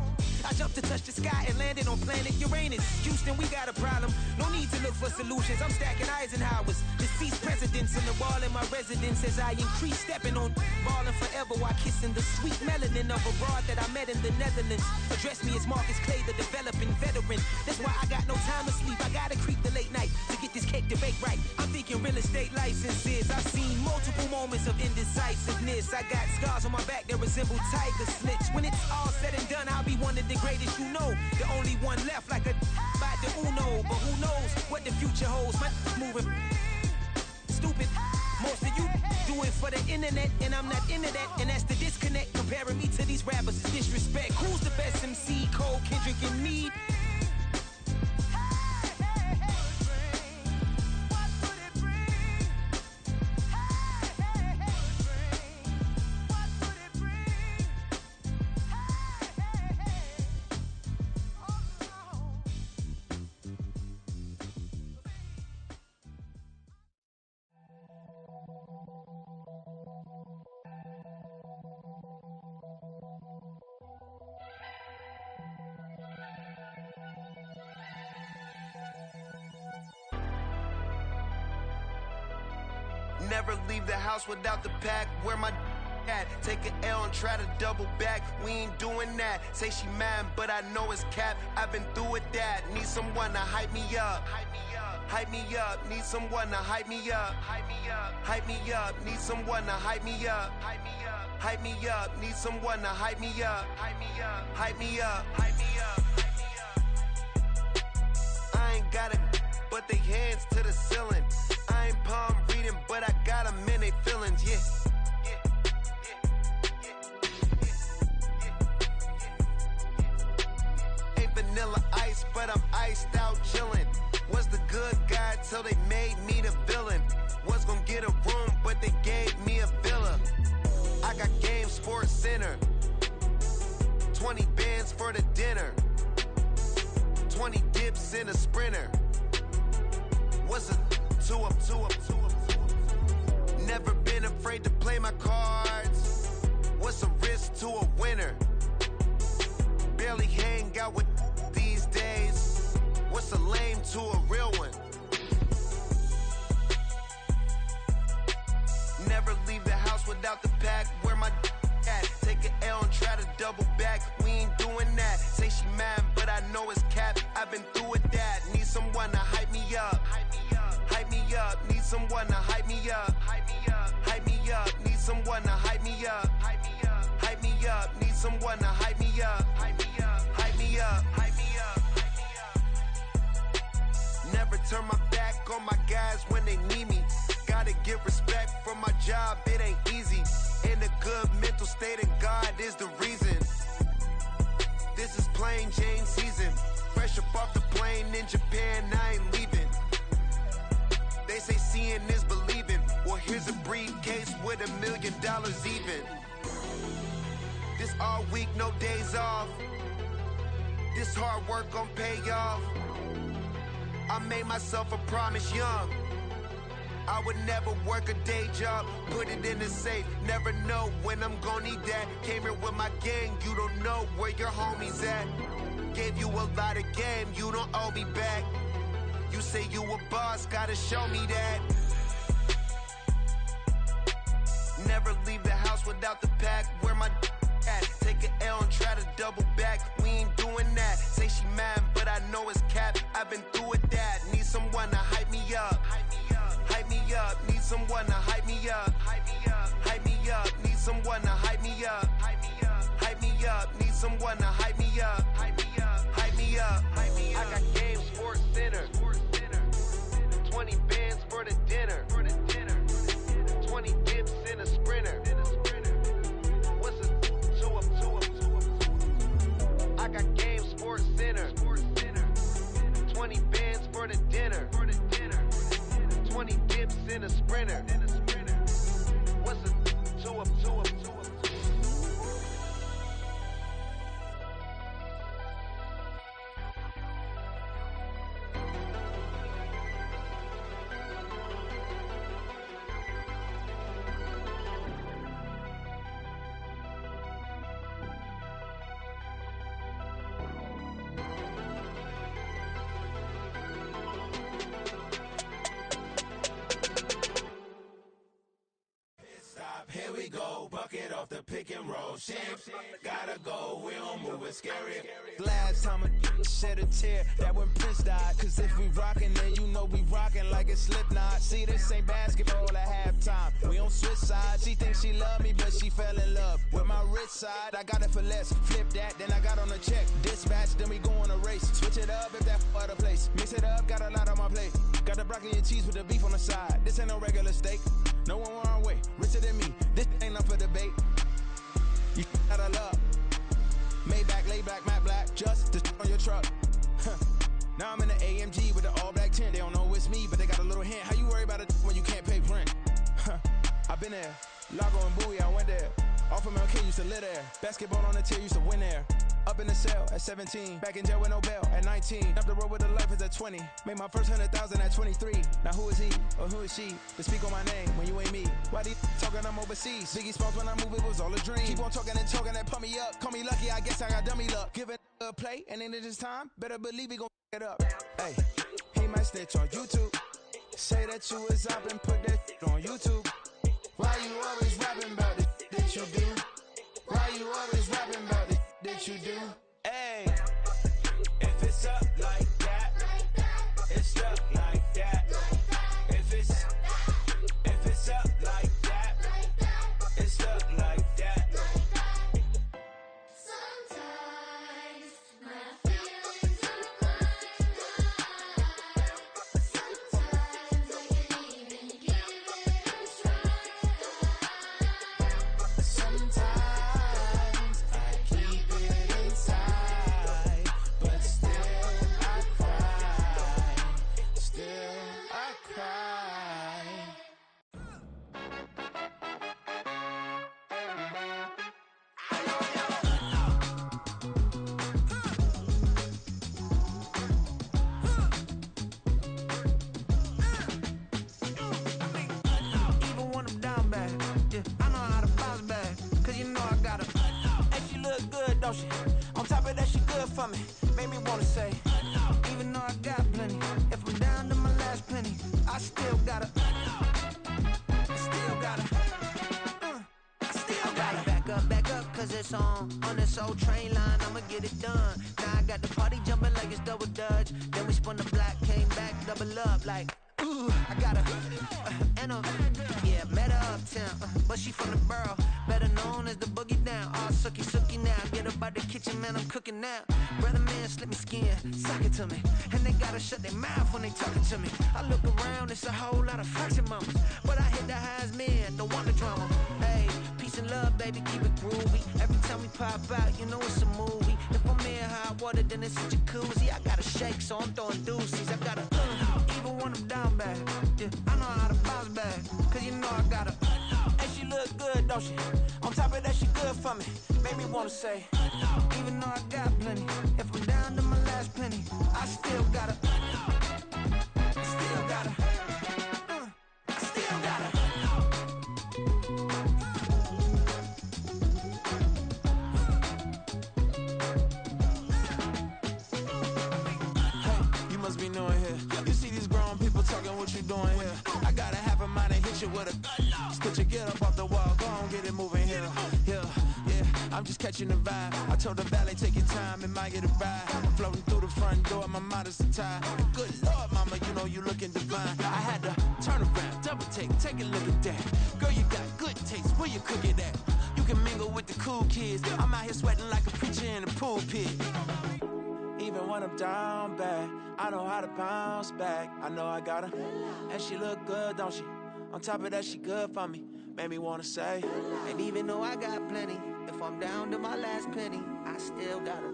I jumped to touch the sky and landed on planet Uranus. Houston, we got a problem. No need to look for solutions. I'm stacking Eisenhowers. Deceased presidents in the wall in my residence as I increase stepping on balling forever while kissing the sweet melanin of a broad that I met in the Netherlands. Address me as Marcus Clay, the developing veteran. That's why I got no time to sleep. I gotta creep the late night to get this cake to bake right. I'm thinking real estate licenses. I've seen multiple moments of indecisiveness. I got scars on my back that resemble tiger slits. When it's all said and done, I'll be one of the greatest you know. The only one left like a by the Uno. But who knows what the future holds. My moving stupid. Most of you do it for the internet, and I'm not into that. And that's the disconnect. Comparing me to these rappers is disrespect. Who's the best MC? Cole, Kendrick, and me? Never leave the house without the pack. Where my at? Take an L and try to double back. We ain't doing that. Say she mad, but I know it's cap. I've been through with that. Need someone to hype me up. hype me up. Need someone to hype me up. Hype me up. Hype me up. Need someone to hype me up. Hype me up. Hype me up. Need someone to hype me up. Hype me up. Hype me up. Hype me up. Hype me up. I ain't got it, but they hands to the ceiling. I ain't palm reading, but I got them in they feelings. Yeah. Vanilla ice, but I'm iced out chillin'. Was the good guy till they made me the villain. Was gonna get a room, but they gave me a villa. I got Game Sports Center. 20 bands for the dinner. 20 dips in a sprinter. What's a 2 up, 2 up, 2 up, 2 up? Never been afraid to play my cards. What's a risk to a winner? Barely hang out with these days. What's a lame to a real one? Never leave the house without the pack. Where my at? Take an L and try to double back. We ain't doing that. Say she mad, but I know it's cap. I've been through with that. Need someone to hype me up. Hype me up. Hype me up. Need someone to hype me up. Hype me up. Hype me up. Need someone to hype me up. Hype me up. Hype me up. Need someone to hype me up. Hype me up. Hype me up. Hype me up. Hype me up. Never turn my back on my guys when they need me. Gotta give respect for my job, it ain't easy. In a good mental state, and God is the reason. This is plain Jane season. Fresh up off the plane in Japan, I ain't leaving. They say seeing is believing. Well, here's a briefcase with $1 million even. This all week, no days off. This hard work gon' pay off. I made myself a promise young. I would never work a day job, put it in the safe. Never know when I'm gon' need that. Came here with my gang, you don't know where your homies at. Gave you a lot of game, you don't owe me back. You say you a boss, gotta show me that. Never leave the house without the pack. Where my at? Take an L and try to double back. We ain't doing that. Say she mad, but I know it's cap. I've been through with that. Need someone to hype me up. Hype me up. Hype me up. Need someone to hype me up. Hype me up. Hype me up. Need someone to hype me up. Hype me up. Hype me up. Need someone to hype me up. Hype me up. Hype me up. Hype me up. I got Game Sports Center. 20 bands for the dinner. 20 dips in a sprinter. What's a 2 up, 2 up, 2 up? I got Game Sports Center. 20 bands for the dinner. 20 dips in a sprinter. What's a 2 up, 2 up, 2 up? Here we go, bucket off the pick and roll. Shit, gotta go, we don't move it scary. Last time a shed a tear, that when Prince died. Cause if we rockin', then you know we rockin' like it's Slipknot. See, this ain't basketball at halftime. We on switch sides. She thinks she love me, but she fell in love with my rich side. I got it for less. Flip that, then I got on a check. Dispatch, then we go on a race. Switch it up if that other place. Mix it up, got a lot on my plate. Got the broccoli and cheese with the beef on the side. This ain't no regular steak. No one wrong way, richer than me. This ain't up for debate. You out of love. Maybach, lay back, matte black, just to on your truck. Now I'm in the AMG with the all black tint. They don't know it's me, but they got a little hint. How you worry about it when you can't pay rent? I've been there. Lago and Bowie, I went there. Off of MLK, used to live there. Basketball on the tier, used to win there. Up in the cell at 17. Back in jail with no bail at 19. Up the road with the life is at 20. Made my first 100,000 at 23. Now who is he or who is she to speak on my name when you ain't me? Why these talking I'm overseas? Biggie Smalls when I move it was all a dream. Keep on talking and talking and pump me up. Call me lucky, I guess I got dummy luck. Give it a play and then this time, better believe he gon' it up. Hey, he might snitch on YouTube. Say that you was up and put that on YouTube. Why you always rapping about it that you do? Why you always rapping about it that you do? Hey, if it's up like that, it's stuck like that. don't she? On top of that, she good for me. Made me wanna say, even though I got plenty, if I'm down to my last penny, I still gotta, back up, cause it's on this old train line, I'ma get it done. Now I got the party jumping like it's double dutch. Then we spun the block, came back, double up like, ooh, I got a, and a, yeah, met her uptown, but she from the borough, better known as the boogie down. All sucky now, get up out the kitchen, man, I'm cooking now. Brother man, slip me skin, suck it to me, and they gotta shut their mouth when they talking to me. I look around, it's a whole lot of flexing mamas, but I hit the highs, man, don't want the drama. Hey, peace and love, baby, keep it groovy. Every time we pop out, you know it's a movie. If I'm in hot water, then it's a jacuzzi. I gotta shake, so I'm throwing deuces. I gotta, even when I'm down bad, yeah, I know how to bounce back, cause you know I gotta, and she look good, don't she? On top of that, she good for me. Made me wanna say, even though I got plenty, if I'm down to my last penny, I still gotta, still gotta. Be knowing here. You see these grown people talking, what you doing here? I got a half a mind to hit you with a Could you get up off the wall, go on, get it moving here. Yeah, I'm just catching the vibe. I told the valet, take your time, it might get a ride. Floating through the front door, my modest attire. Good Lord, mama, you know you looking divine. I had to turn around, double take a look at that. Girl, you got good taste, where you cook it at? You can mingle with the cool kids. I'm out here sweating like a preacher in a pulpit. Even when I'm down bad, I know how to bounce back. I know I got her, and she look good, don't she? On top of that, she good for me. Made me wanna say, and even though I got plenty, if I'm down to my last penny, I still got her.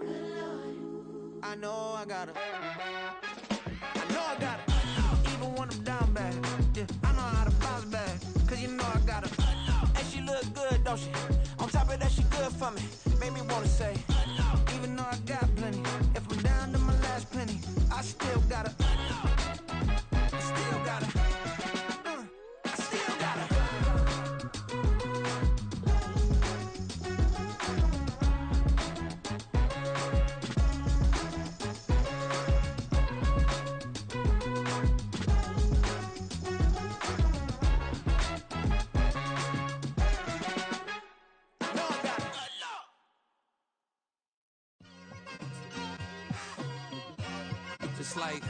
I know I got her. I know I got her. Even when I'm down bad, yeah, I know how to bounce back, cause you know I got her. And she look good, don't she? On top of that, she good for me. Made me wanna say, even though I got plenty, if I'm down to my last penny, I still gotta, still gotta, still gotta. It's like,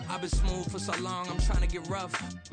I've been smooth for so long, I'm trying to get rough.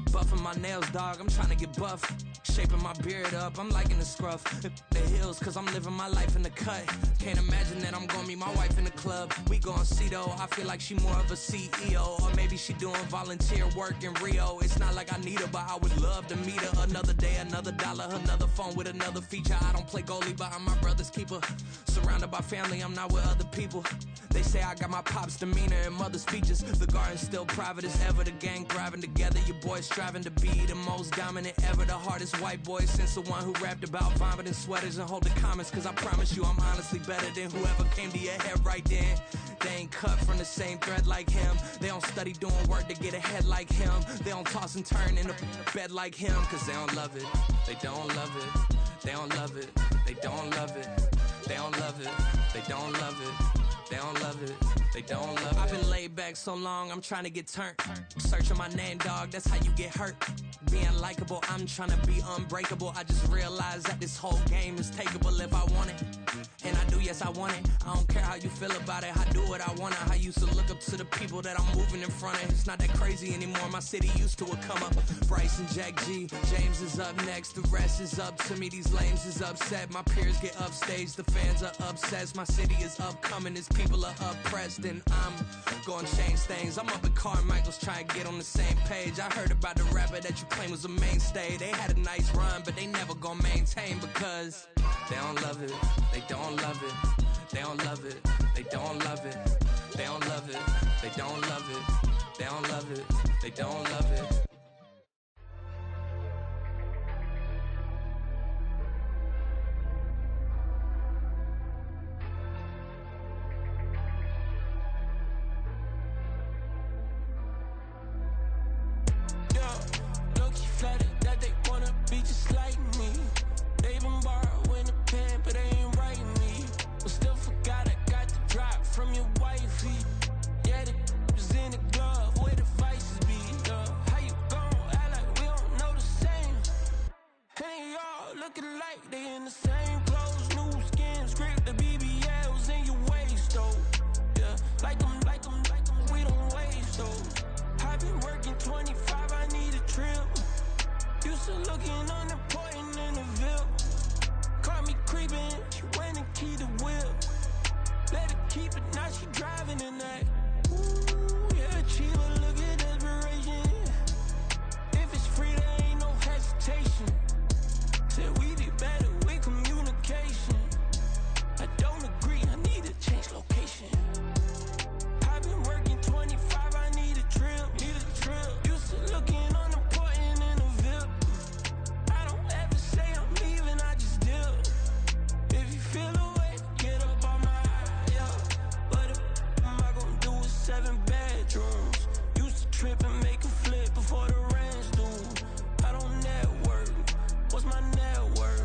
Buffing my nails, dog, I'm trying to get buff. Shaping my beard up, I'm liking the scruff. The hills, cause I'm living my life in the cut. Can't imagine that I'm gonna meet my wife in the club. We gon' see though, I feel like she more of a CEO. Or maybe she doing volunteer work in Rio. It's not like I need her, but I would love to meet her. Another day, another dollar, another phone with another feature. I don't play goalie, but I'm my brother's keeper. Surrounded by family, I'm not with other people. They say I got my pop's demeanor and mother's features. The garden's still private as ever, the gang thriving together. Your boys striving to be the most dominant ever. The hardest white boy since the one who rapped about vomiting sweaters and hold the comments. Cause I promise you I'm honestly better than whoever came to your head right then. They ain't cut from the same thread like him. They don't study doing work to get ahead like him. They don't toss and turn in the bed like him. Cause they don't love it, they don't love it. They don't love it, they don't love it. They don't love it, they don't love it. They don't love it, they don't love it. I've been laid back so long, I'm trying to get turned. Searching my name, dog, that's how you get hurt. Being likable, I'm trying to be unbreakable. I just realized that this whole game is takeable if I want it. And I do, yes, I want it. I don't care how you feel about it, I do what I want it. I used to look up to the people that I'm moving in front of. It's not that crazy anymore, my city used to a come up. Bryce and Jack G, James is up next. The rest is up to me, these lames is upset. My peers get upstage, the fans are obsessed. My city is upcoming, these people are oppressed. And I'm gonna change things. I'm up at Carmichael's trying to get on the same page. I heard about the rapper that you claim was a mainstay. They had a nice run, but they never gonna maintain because they don't love it, they don't love it, they don't love it, they don't love it, they don't love it, they don't love it, they don't love it, they don't love it. Flattered that they wanna be just like me. They been borrowing a pen, but they ain't writing me. But still looking like they in the same clothes, new skin, script, the BBLs in your waist, though. Yeah, like them, we don't waste, though. I've been working 25, I need a trip. Used to looking unimportant in the Ville. Caught me creeping, she went and keyed the whip. Let her keep it, now she driving in that. Ooh, yeah, achiever, look at desperation. If it's free, there ain't no hesitation. Said we be better with communication. I don't agree, I need to change location. I've been working 25, I need a trip, Used to looking unimportant in the Ville. I don't ever say I'm leaving, I just dip. If you feel away, get up on my eye, yeah. What am I gonna do with 7 bedrooms? Used to trip and make a flip before the rent's due. I don't network, what's my net worth?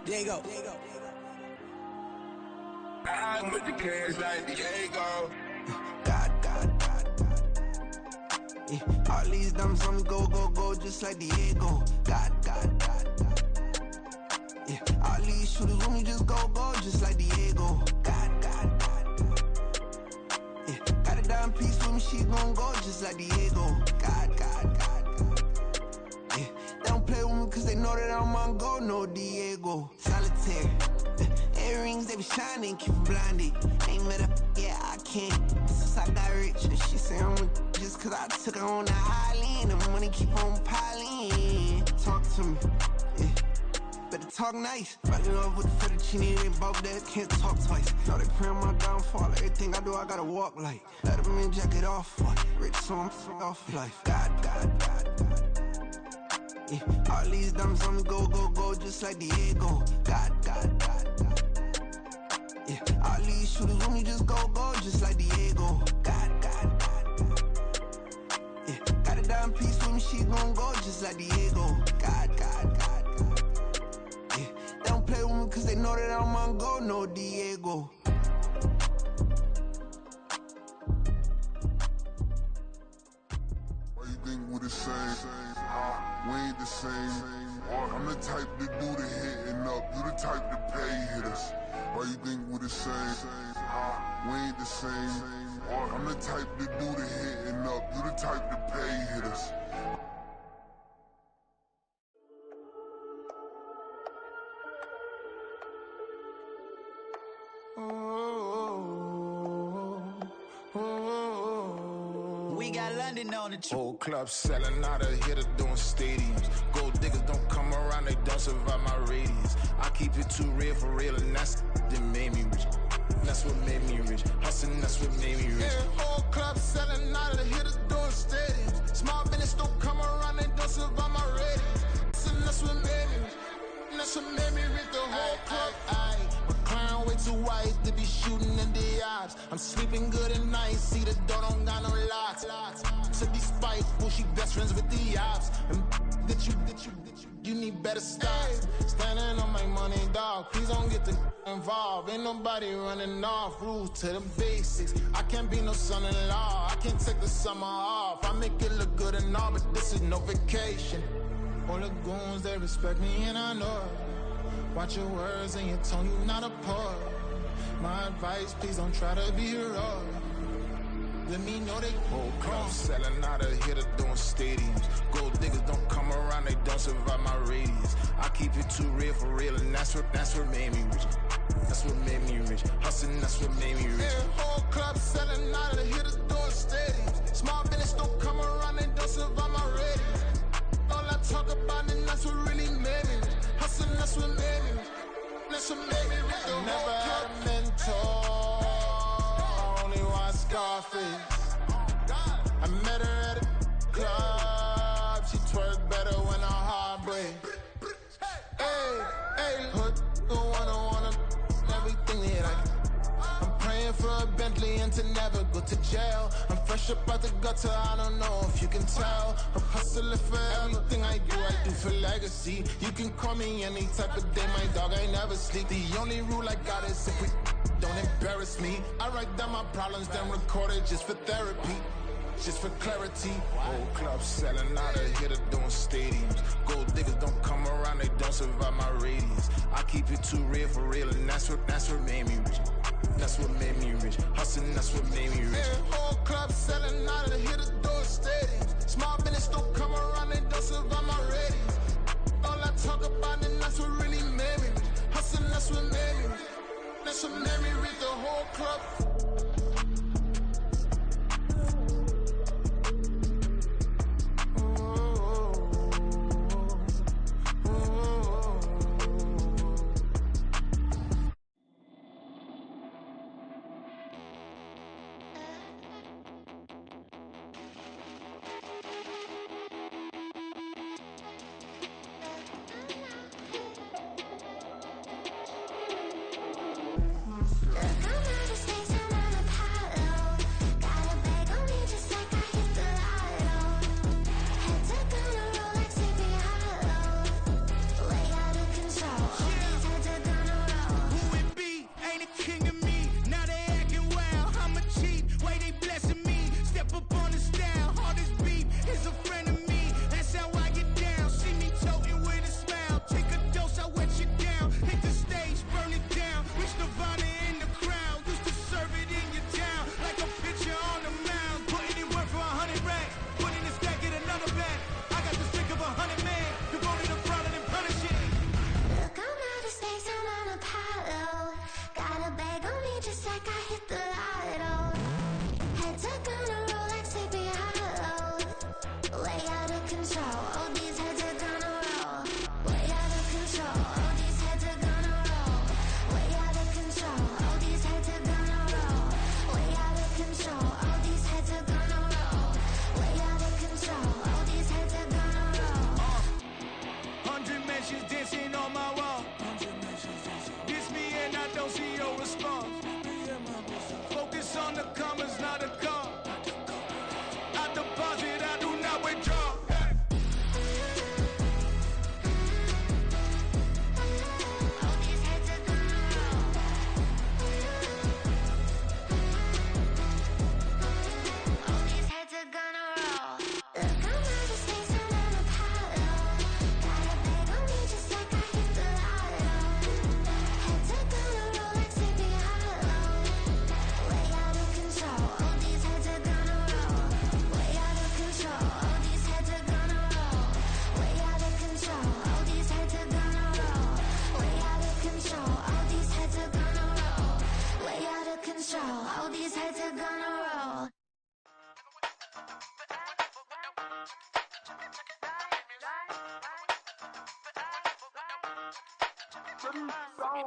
Diego. I'm with the cash like Diego. God. Yeah, all these diamonds on me go, just like Diego. God. Yeah, all these shooters on me just go, just like Diego. God. Yeah, got a dime piece with me, she gon' go just like Diego. God. Yeah, they don't play with me cause they know that I'm on go, no Diego. Solitaire. Earrings, they be shining, keep them blinded. Ain't met up, yeah, I can't. Since I got rich, and she say I'm just cause I took her on the island. The money keep on piling. Talk to me, yeah. Better talk nice. Fell in love with the fettuccine, they both dead, can't talk twice. Now they praying my downfall. Everything I do, I gotta walk like. Let them in, jacket off, what? Rich, so I'm off life. God. Yeah, all these diamonds on me go, just like Diego. God. Yeah, all these shooters on me just go, just like Diego. God. Yeah, got a dime piece with me, she gon' go just like Diego. God. Yeah, they don't play with me cause they know that I'm on go, no Diego. Why you think we the same? We ain't the same. I'm the type to do the hitting up, you the type to pay hitters. Why you think we the same? We ain't the same. I'm the type to do the hitting up, you the type to pay hitters. We got London on the Whole club selling out of hitter doing stadiums. Gold diggers don't come around, they don't survive my radius. I keep it too real for real, and that's that made me rich. That's what made me rich. Hustling, that's what made me rich. Yeah, whole club selling out of hitters doing stadiums. Small business don't come around, they don't survive my radius. Hustling, that's what made me rich. That's what made me rich. The whole club. McLaren way too white to be shooting in the eyes. I'm sleeping good at night, see the door don't got no locks. To be spiteful, she best friends with the ops. And you need better stocks. Standing on my money, dog. Please don't get involved. Ain't nobody running off. Rules to the basics. I can't be no son-in-law. I can't take the summer off. I make it look good and all, but this is no vacation. All the goons, they respect me and I know it. Watch your words and your tone, you not a poet. My advice, please don't try to be heroic. Let me know they whole club selling out of hitter doing stadiums. Gold diggers don't come around, they don't survive my radius. I keep it too real for real, and that's what made me rich. That's what made me rich. Hustling, that's what made me rich. Yeah, whole club selling out of hitters doing stadiums. Small business don't come around, they don't go to jail. I'm fresh up out the gutter, I don't know if you can tell. I'm hustling for everything I do for legacy. You can call me any type of day, my dog, I never sleep. The only rule I got is if we don't embarrass me. I write down my problems, then record it just for therapy. Just for clarity, whole club selling out of here to doing stadiums. Gold diggers don't come around, they don't survive my radius. I keep it too real for real, and that's what made me rich. That's what made me rich. Hustling, that's what made me rich. Yeah, whole club selling out of here to doing stadiums. Small business don't come around, they don't survive my radius. All I talk about, and that's what really made me rich. Hustling, that's what made me rich. That's what made me rich. The whole club.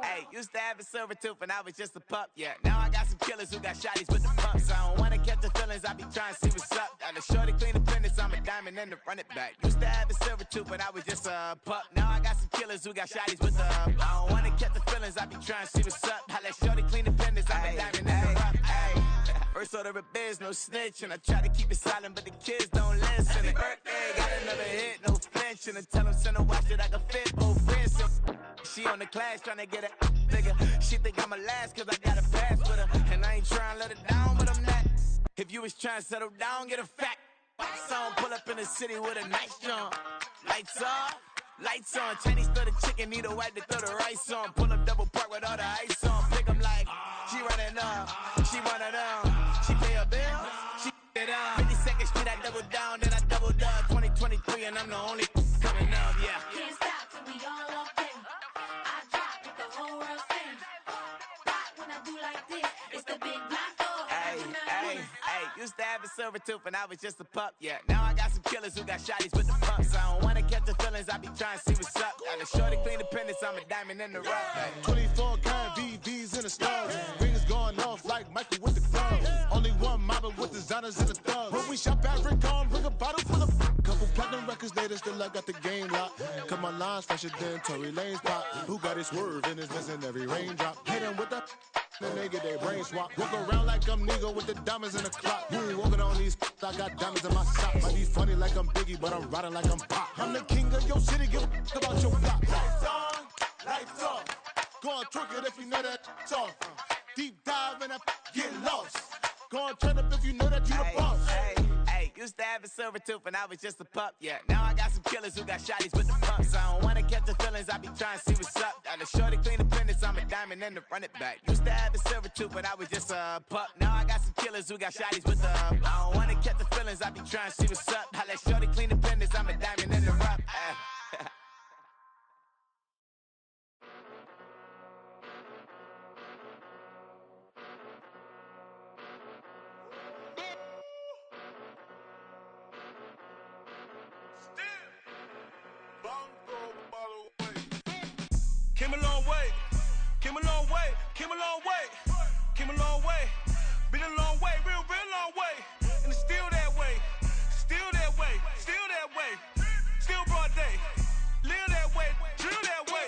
Hey, used to have a silver tooth and I was just a pup, yeah. Now I got some killers who got shotties with the pumps. I don't wanna catch the feelings, I be trying to see what's up. Got a shorty clean the pendants, I'm a diamond and to run it back. Used to have a silver tooth but I was just a pup. Now I got some killers who got shotties with the I don't wanna catch the feelings, I be trying to see what's up. I let shorty clean the pendants, I'm a diamond and to run it. First order of biz, no snitch, and I try to keep it silent, but the kids don't listen. And birthday, got another hit, no flinch, and I tell them send a watch that I can fit both wrists. She on the class trying to get a nigga. She think I'm a last cause I got a pass with her, and I ain't trying to let her down, but I'm not. If you was trying to settle down, get a fact. Song pull up in the city with a nice jump. Lights off, lights on. Chinese throw the chicken, need a wipe to throw the rice on. Pull up double park with all the ice on. Pick 'em like, she running up, she one of them. She pay her bills, she it up. 52nd Street, I double down, then I double up. 2023, and I'm the only coming up, yeah. Can't stop till we all up there. I drop with the whole world sing. Rock when I do like this, it's the big black door. Hey, used to have a silver tooth and I was just a pup, yeah. Now I got some killers who got shotties with the pumps. I don't wanna catch the feelings, I be trying to see what's up. Got a shorty clean the pendants, I'm a diamond in the rough. 24 karat VVs in the stars. Rings going off like Michael with the gloves. Only one model with designers in the thugs. When we shop at Rick on, bring a bottle full of couple platinum records later, still I got the game locked. Cut my lines fresher than Tory Lane's pop. Who got his swerve and is missing every raindrop. Hit him with that. and they get their brain swap. Walk around like I'm nigga with the diamonds in the clock. You ain't walking on these, I got diamonds in my socks. Might be funny like I'm Biggie, but I'm riding like I'm Pop. I'm the king of your city, give a about your block. Lights on, lights off. Go on, twerk it if you know that off. Deep dive and get lost. Go on, turn up if you know that you the boss. Hey, used to have a silver tooth when I was just a pup, yeah. Now I got some killers who got shotties with the pumps. I don't wanna catch the feelings, I be trying to see what's up. Got a shorty clean the pendants, I'm a diamond and to run it back. Used to have a silver tooth when I was just a pup. Now I got some killers who got shotties with the I don't wanna catch the feelings, I be trying to see what's up. I let shorty clean the pendants, I'm a diamond and to run. Came a long way, came a long way, came a long way, came a long way. Been a long way, real long way. And it's still that way, still that way, still that way. Still broad day, live that way, drill that way.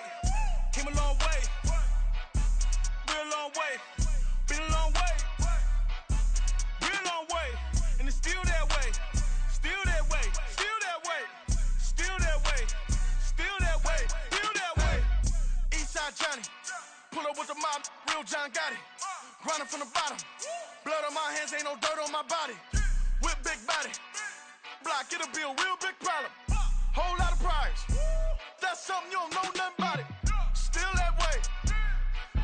Came a long way, real long way. Been a long way, real long way. And it's still that way, still that way, still that way, still that way, still that way, still that way. Eastside Johnny, pull up with the mob, real John got it. Grinding from the bottom, blood on my hands, ain't no dirt on my body. Whip big body, block, it'll be a real big problem. Whole lot of prize, that's something you don't know nothing about it. Still that way,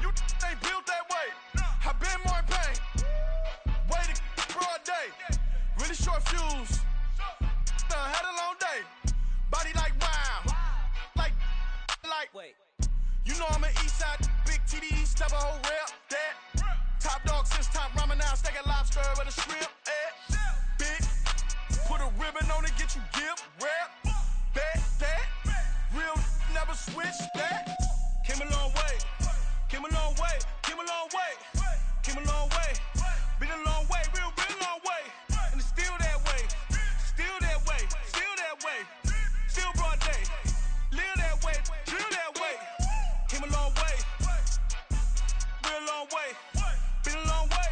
you ain't built that way. I been more in pain, way to broad day. Really short fuse, done had a long day. Body like wow, like. Wait. You know I'm an Eastside, big TDE, step a whole rep, that. Top dog since top ramen now, steak a lobster with a shrimp, big, put a ribbon on it, get you give, rep, bet, that. Real never switch, that. Came a long way, came a long way, came a long way, came a long way. Been a long way, real long way. And it's still that way, still that way, still that way. Still broad day, live that way, drill that way. Came a long way, real long way. Been a long way,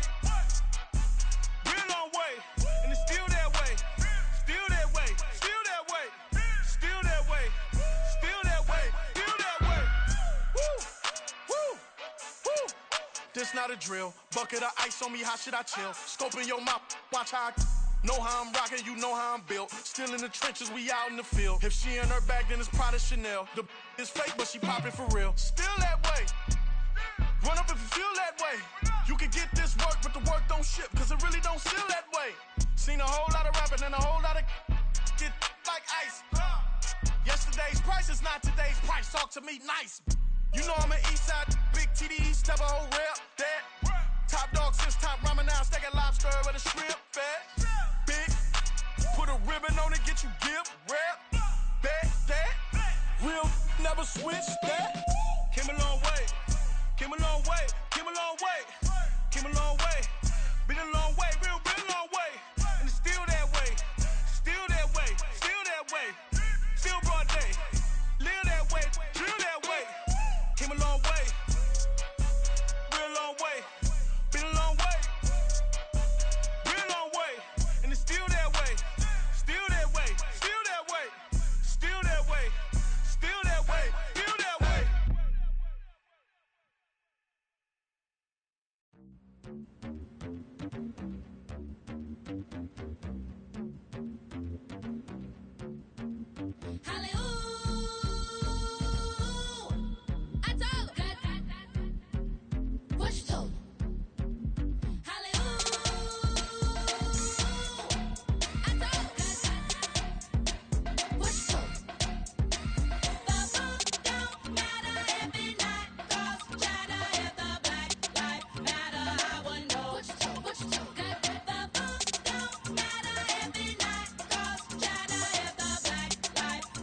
real long way. And it's still that way, still that way, still that way, still that way, still that way, still that way. Woo, woo, woo. This not a drill, bucket of ice on me, how should I chill? Scope in your mouth, watch how I know how I'm rocking, you know how I'm built. Still in the trenches, we out in the field. If she in her bag, then it's Prada Chanel. The is fake, but she popping for real. Still that way. Run up if you feel that way. You can get this work, but the work don't ship, cause it really don't feel that way. Seen a whole lot of rapping and a whole lot of get like ice. Yesterday's price is not today's price. Talk to me nice. You know I'm an Eastside, big TDE, step a whole rep, that. Top dog since top ramen now, steak a lobster with a shrimp, fat. Big, put a ribbon on it, get you give, rep, bet, that. Real never switch, that. Came a long way, came a long way, came a long way, came a long way. Been a long way, real long way. And it's still that way, still that way, still that way. Still broad day, live that way, drill that way. Came a long way, real long way. Been a long way, real long way. And it's still that way, still that way, still that way, still that way, still that way, still that way.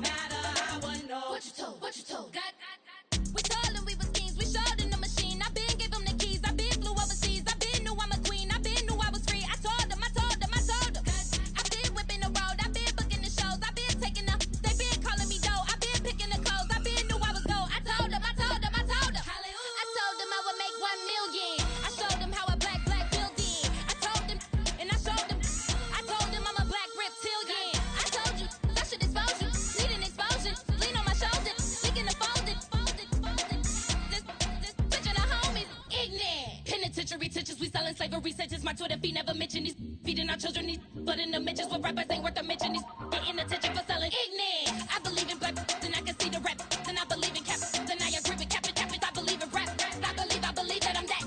Matter selling slavery such as my Twitter feed. Never mention these feeding our children these, but in the mentions with rappers ain't worth a mention. These getting attention for selling ignorant. I believe in black and I can see the rap. And I believe in cap and I agree with cap. I believe in rap. I believe that I'm that.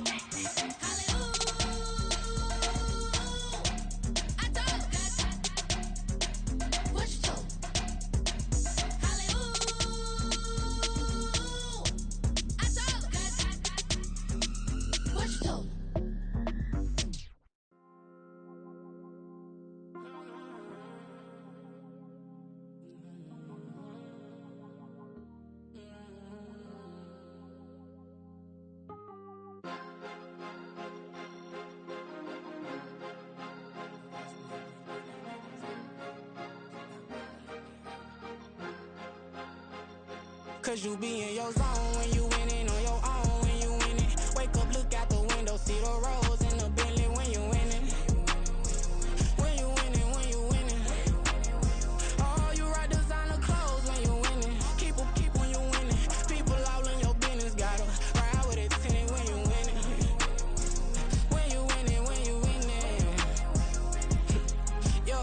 Cause you be in your zone when you winning on your own when you winning. Wake up, look out the window, see the rose in the Bentley when you winning. When you winning, when you winning. Oh, you rock designer clothes when you winning. Keep when you winning. People all in your business, gotta ride with it tinted when you winning. When you winning, when you winning. Yo,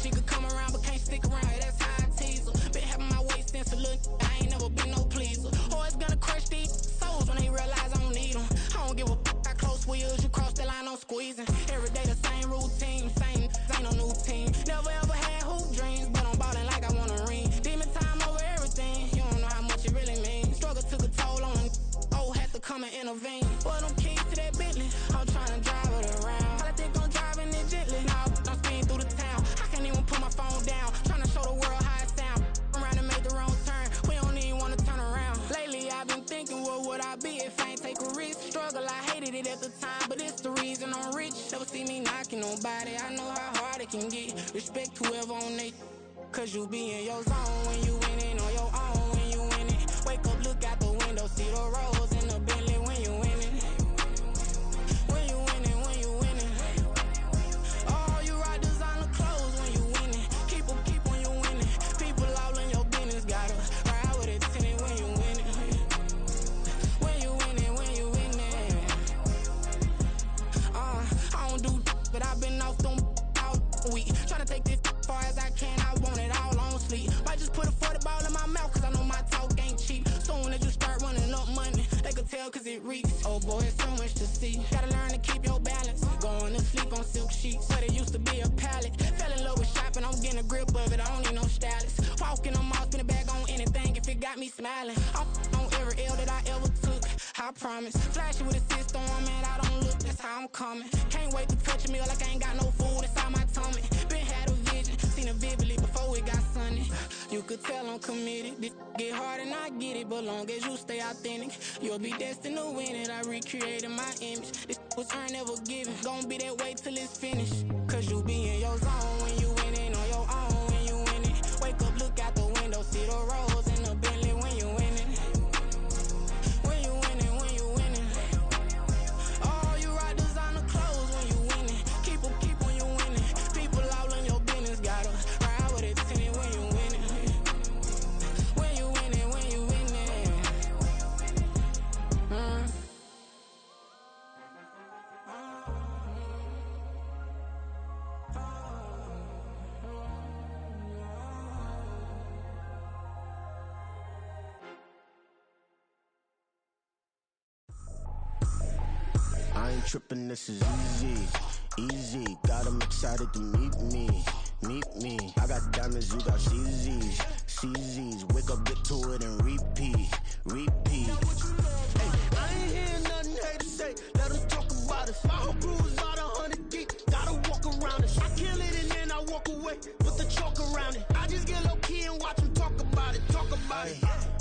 she could come around but can't stick around. That's how I tease her. Been having my waist since a little. Never been no pleaser. Always gonna crush these souls when they realize I don't need them. I don't give a f*** how close we is. You cross the line, I'm squeezing. Every day the same routine, same ain't no new team. Never ever had hoop dreams, but I'm ballin' like I want a ring. Demon time over everything. You don't know how much it really means. Struggle took a toll on them. Oh, had to come and intervene. Boy, them keys to that Bentley. I'm tryna drive it around. I think I'm driving it gently. Now I'm speeding through the town. I can't even put my phone down. Tryna show the world how it sound. Around and make the wrong turn. We don't even wanna turn around. Lately I've been thinking, what would I be if I ain't take a risk? Struggle, I hated it at the time, but it's the reason I'm rich. Never see me knocking nobody. I know how hard it can get. Respect whoever on they. Cause you be in your zone when you winning on your own when you winning. Wake up, look out the window, see the rose in the Bentley when you winning. When you winning, when you winning. Oh, you rock designer clothes when you winning. Keep when you winning. People all in your business, gotta ride with it tinted when you winning. When you winning, when you winning. I don't do but I've been off them all week. Tryna take this far as I can, I want it all on sleep. Might just put a 40 ball in my mouth, cause I know my talk ain't cheap. Soon as you start running up money, they could tell cause it reeks. Oh boy, it's so much to see. Gotta learn to keep your balance. Going to sleep on silk sheets, but it used to be a pallet. Fell in love with shopping, I'm getting a grip of it, I don't need no stylist. Walking on mouth, spin a bag on anything if it got me smiling. I'm on every L that I ever took, I promise. Flashing with a system, man, I don't look, that's how I'm coming. Can't wait to touch a meal like I ain't got no food inside my tummy. Been had a vision, seen it vividly before it got sunny. You could tell I'm committed. This get hard and I get it, but long as you stay authentic, you'll be destined to win it. I recreated my image. This was earned, never given. Gonna be that way till it's finished. Cause you be in your zone when you winning on your own when you winning. Wake up, look out the window, see the rose in the Bentley when you winning. When you winning, when you winning. Oh, you rock designer clothes when you winning. Keep when you winning. People all in your business, gotta ride with it tinted when you winning. When you winning, when you winning. I ain't tripping, this is easy, easy. Got 'em excited to meet me. I got diamonds, you got CZs. Wake up, get to it and repeat. Hey, I ain't hearing nothing haters say. Let them talk about us. My whole crew is about 100 deep. Gotta walk around us. I kill it and then I walk away. Put the chalk around it. I just get low key and watch them talk about it.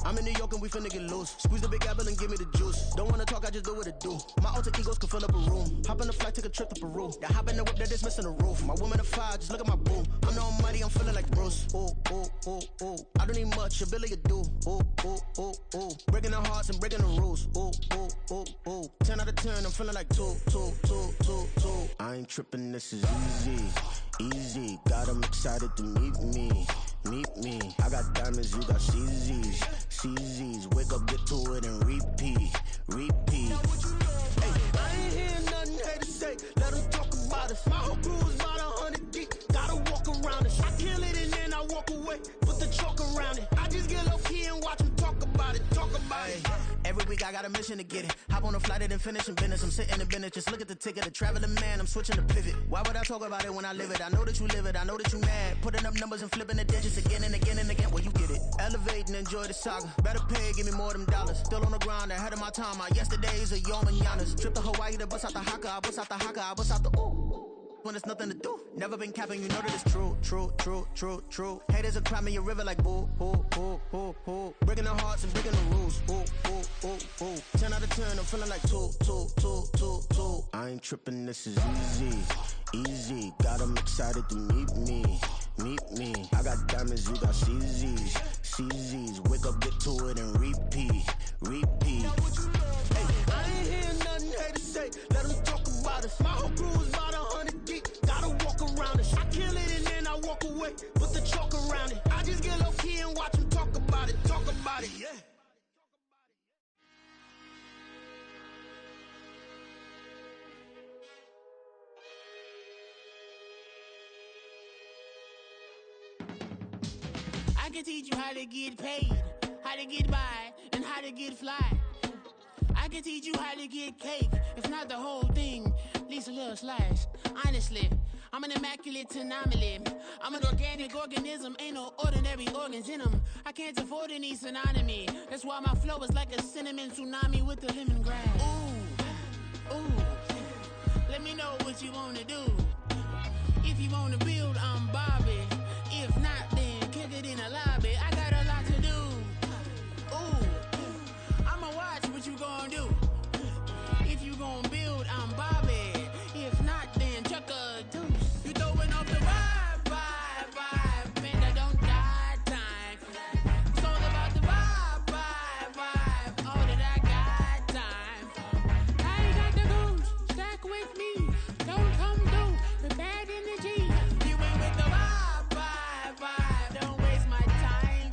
I'm in New York and we finna get loose. Squeeze the big apple and give me the juice. Don't wanna talk, I just do what it do. My alter egos can fill up a room. Hop on the flight, take a trip to Peru. That hop in the whip that is missing the roof. My woman a fire, just look at my boo. I'm the almighty, I'm feeling like Bruce. Ooh. I don't need much, ability to do. Ooh. Breaking the hearts and breaking the rules. Ooh. 10 out of 10, I'm feeling like two. I ain't tripping, this is easy. Got 'em excited to meet me. I got diamonds, you got CZs. Wake up, get to it and repeat. Hey, I ain't hearing nothing haters say. walk away, put the chalk around it. I just get low key and watch them talk about it, Every week I got a mission to get it. Hop on a flight and then finish in business. I'm sitting in business, just look at the ticket. A traveling man, I'm switching to pivot. Why would I talk about it when I live it? I know that you live it, I know that you mad. Putting up numbers and flipping the digits again and again and again. Well, you get it. Elevate and enjoy the saga. Better pay, give me more them dollars. Still on the grind, ahead of my time. My yesterdays are your mananas. Trip to Hawaii to bust out the haka. I bust out the haka, I bust out the ooh. When there's nothing to do. Never been capping, you know that it's true, true, true, true, true. Haters are crying me a river like boo, boo, boo, boo, boo. Breaking their hearts and breaking the rules. Ooh, ooh, ooh, ooh. 10 out of 10, I'm feeling like 2, 2, 2, 2, 2. I ain't tripping, this is easy, easy. Got them excited to meet me, meet me. I got diamonds, you got CZs, CZs. Wake up, get to it and repeat, repeat. Hey, I ain't hearing nothing haters say. Let them talk about us. My whole crew is about 100 deep. Gotta walk around it. I kill it and then I walk away. Put the chalk around it. I just get low key and watch them talk about it. Talk about it, yeah. I can teach you how to get paid, how to get by, and how to get fly. I can teach you how to get cake, if not the whole thing, at least a little slice. Honestly, I'm an immaculate anomaly. I'm an organic organism, ain't no ordinary organs in them. I can't afford any synonymy. That's why my flow is like a cinnamon tsunami with the lemongrass. Ooh, ooh, let me know what you wanna do. If you wanna build, I'm Bobby. If not, then kick it in the lobby. I got a lot to do. Ooh, I'ma watch what you gon' do. If you gon' build, I'm Bobby. If not, then chuck a deuce. You throwing off the vibe, vibe, vibe. Man, I don't got time. It's all about the vibe, vibe, vibe. All that I got time. I ain't got the goose. Stack with me. Don't come through with bad energy. You ain't with the vibe, vibe, vibe. Don't waste my time.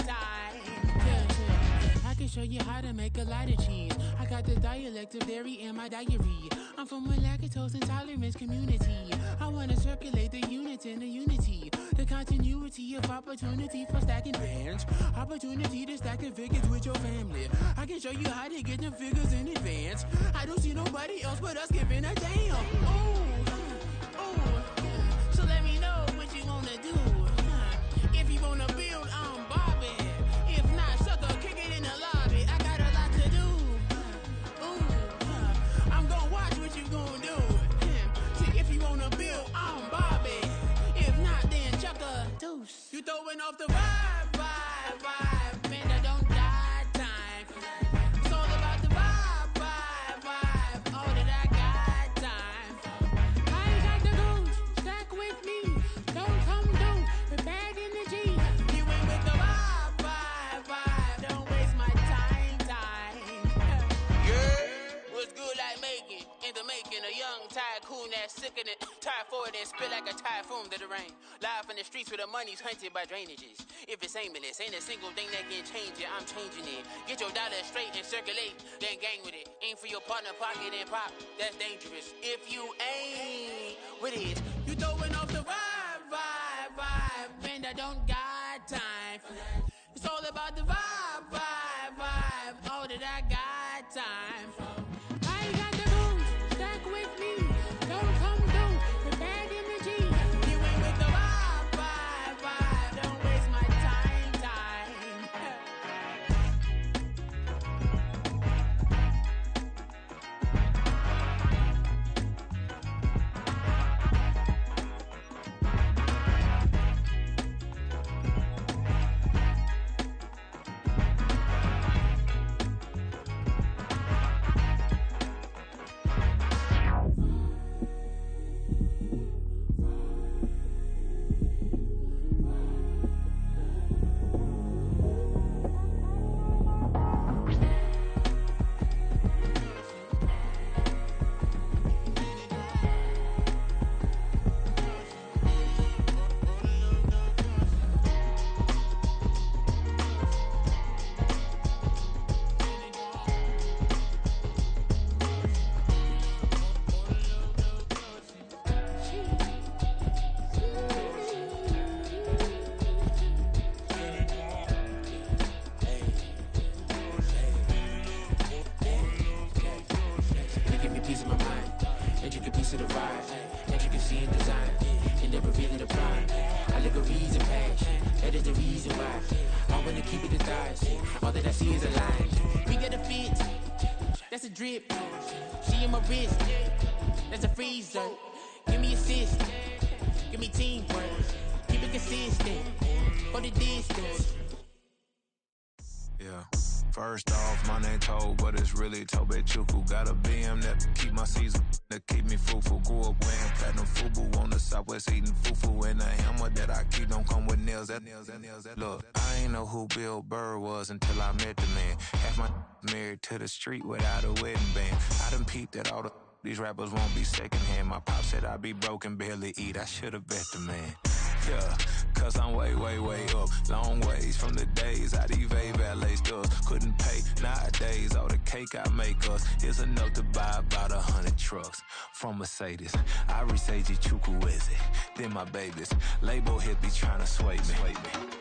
Yeah. I can show you how to make a lot of cheese. I got the dialect of dairy in my diary. I'm from a lactose intolerance community. I wanna circulate the units in the unity. The continuity of opportunity for stacking bands. Opportunity to stack the figures with your family. I can show you how to get the figures in advance. I don't see nobody else but us giving a damn. Ooh, ooh. So let me know what you wanna do. If you wanna build, I'm Bobby. If not, sucker, kick it in the lobby. I got a lot to do. Ooh, I'm gonna watch what you gonna do. See, if you wanna build, I'm Bobby. If not, then chuck a deuce. You throwing off the vibe, vibe, vibe. Man, I don't got time. It's all about the vibe, vibe, vibe. All that I got time. I ain't got the goose. Stack with me. Don't come through with bad energy. You ain't with the vibe, vibe, vibe. Don't waste my time. Yeah, what's good like making? In the making, a young tycoon that's sickening. Tire forward and spill like a typhoon to the rain. Live in the streets where the money's hunted by drainages. If it's aimless, ain't a single thing that can change it. I'm changing it. Get your dollar straight and circulate, then gang with it. Aim for your partner, pocket and pop. That's dangerous. If you ain't with it, you throwing off the vibe, vibe, vibe. Man, I don't got time for that. It's all about the vibe, vibe, vibe. All that I got time for. I ain't got the goose. Stack with me. Don't come through with bad energy. You ain't with the vibe, vibe, vibe. Don't waste my time. That is the reason why I wanna keep it a thighs. All that I see is a lie. We got a fit, that's a drip. She in my wrist, that's a freezer. Give me assist, give me teamwork. Keep it consistent, for the distance. Yeah. First off, my name Toad, but it's really Tobe Chuku. Got a BM that keep my season, that keep me fruitful. Grew up wearing platinum FUBU on the Southwest eating fufu. And a hammer that I keep don't come with nails. Look, I ain't know who Bill Burr was until I met the man. Half my married to the street without a wedding band. I done peeped that all these rappers won't be secondhand. My pop said I'd be broken, barely eat. I should've bet the man. Yeah, cause I'm way, way, way up. Long ways from the days I evade valet stores. Couldn't pay nowadays. All the cake I make us is enough to buy about 100 trucks from Mercedes. I resage Chukwueze, then my babies. Label hit be trying to sway me.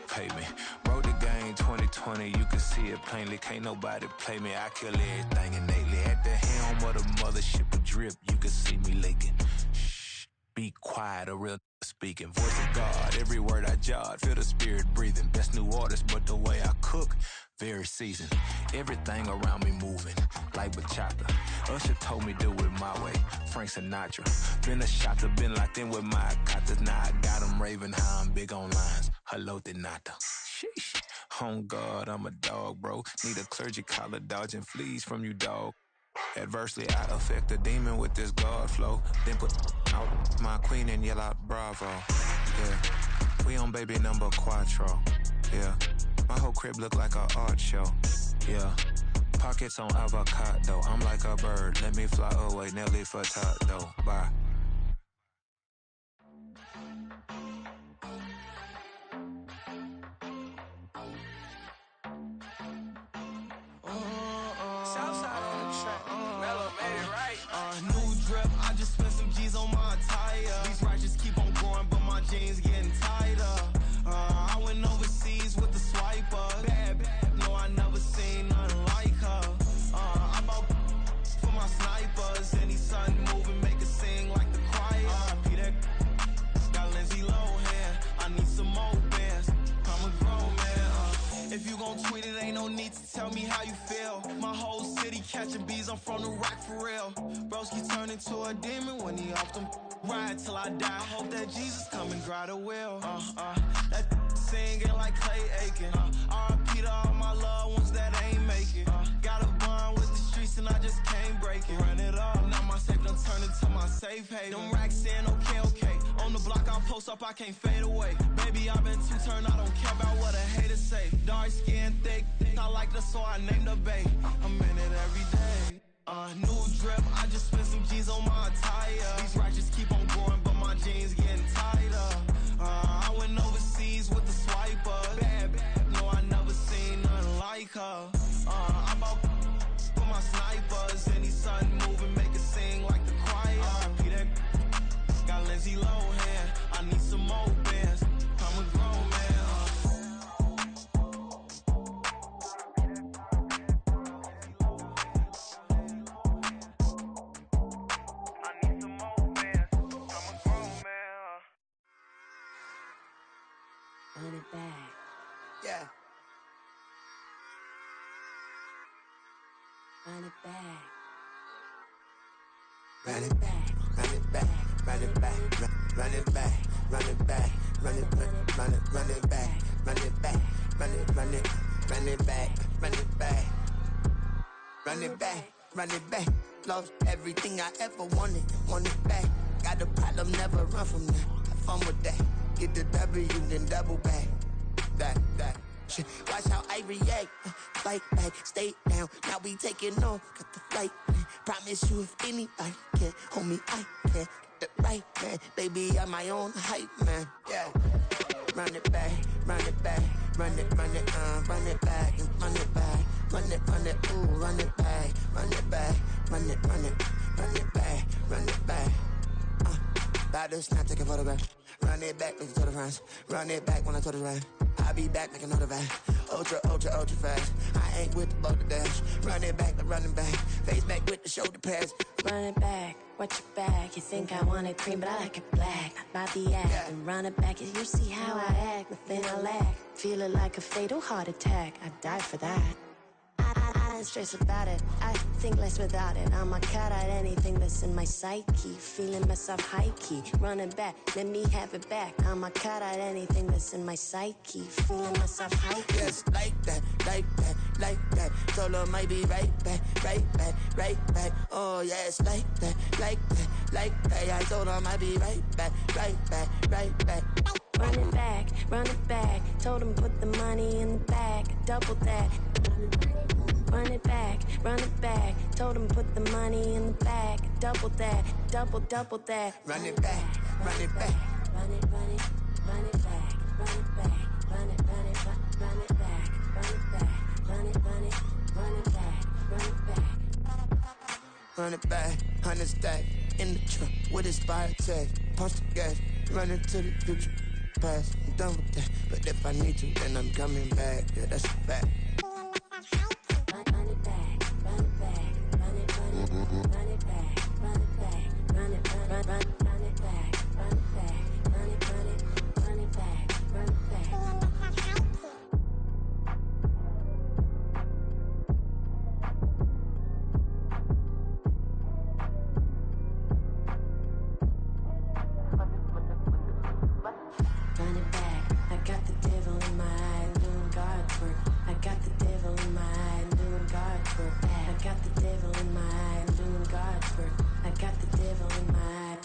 Pay me. Wrote the game 2020, you can see it plainly. Can't nobody play me. I kill everything innately. At the helm of the mothership of drip, you can see me leaking. Shh, be quiet, a real speaking. Voice of God, every word I jot. Feel the spirit breathing. Best new artist, but the way I cook, very seasoned. Everything around me moving, like bachata. Usher told me do it my way. Frank Sinatra. Been a shotter, been locked in with my katas. Now I got them raving how I'm big on lines. Hello, Denata. Sheesh. On God, I'm a dog, bro. Need a clergy collar, dodging fleas from you, dog. Adversely, I affect a demon with this God flow. Then put out my queen and yell out bravo. Yeah, we on baby number quattro. Yeah, my whole crib look like an art show. Yeah, pockets on avocado. I'm like a bird. Let me fly away, Nelly Furtado. Bye. Southside on the track. Mellow made it right. New drip, I just spent some G's on my attire. These righteous keep on going, but my jeans getting tighter. I went overseas with the swiper. Bad, no, I never seen nothing like her. I bought for my snipers. Any son moving, make it sing like the choir. Peter got Lindsay Lohan. I need some more bands. I'm a grown man. If you gon' tweet it, ain't no need to tell me how you feel. My whole city catching bees, I'm from the rock for real. Broski turn into a demon when he off them. Ride till I die. I hope that Jesus come and grind the wheel. That singing like Clay Aiken. R.I.P. to all my loved ones that ain't make it. Got a bond with the streets and I just can't break it. Run it up, now my safe done turned into my safe haven. Them racks in, okay. On the block I post up, I can't fade away. Baby, I've been too turned, I don't care about what a hater say. Dark skin, thick, I like the so I named the bay. I'm in it every day. New drip, I just spent some G's on my attire. These righteous keep on going, but my jeans getting tighter. I went overseas with the swiper. Bad, no, I never seen nothing like her. I bought for my snipers. Any son moving, make it sing like the choir. Peter got Lindsay Lohan. I need some more bands. I'm a grown man. Run it back. Yeah. Run it back. Run it back, run it back, run it back, run it back, run it back, run it back, run it back, run it back, run it back, run it back, run it back, run it back. Lost everything I ever wanted, want it back. Got a problem, never run from that. Have fun with that. Get the W, then double back. That shit. Watch how I react. Fight back, stay down. Now we taking off, got the flight. Promise you if anybody can, homie, I can. Get the right man, baby, I'm my own hype man. Yeah. Run it back, run it back, run it, run it back, run it back, run it, ooh, run it back, run it back, run it back, run it back. About to snap, take a photograph. Run it back, make it to the friends. Run it back when I told it right. I'll be back, make another back. Ultra, ultra, ultra fast. I ain't with the boat to dash. Run it back, run it back. Face back with the shoulder pads. Run it back, watch your back. You think I want it cream, but I like it black. Not about the act. And run it back, you see how I act. Nothing I lack. Feeling like a fatal heart attack. I'd die for that. I don't stress about it. I think less without it. I'm a cat at anything that's in my psyche. Feeling myself high key. Running back, let me have it back. I'm a cat at anything that's in my psyche. Feeling myself high key. Yes, like that, like that, like that. Solo might be right back, right back, right back. Oh yes, like that, like that, like that. Yeah, I told her I might be right back, right back, right back. Run it back, run it back. Told him put the money in the bag. Double that. Run it back, run it back. Told him put the money in the bag. Double that, double that. Run it back, run it back. Run it, run it, run it back. Run it back, run it, run it, run it back. Run it back, run it, run it, run it back. Run it back. Run it back, 100 stack. In the truck with expired tag. Punch the gas, run into the future. Past, I'm done with that. But if I need to, then I'm coming back. Yeah, that's a fact. Run it back, run it back, run it, run it, run it back, run it back, run it, run it back, run it back, run it, run it, run it back, run it back. Run it back, I got the devil in my eye, doing guard work. I got the devil in my eye, doing guard work. I got the devil in my eye, doing guard work. I got the devil in my eye.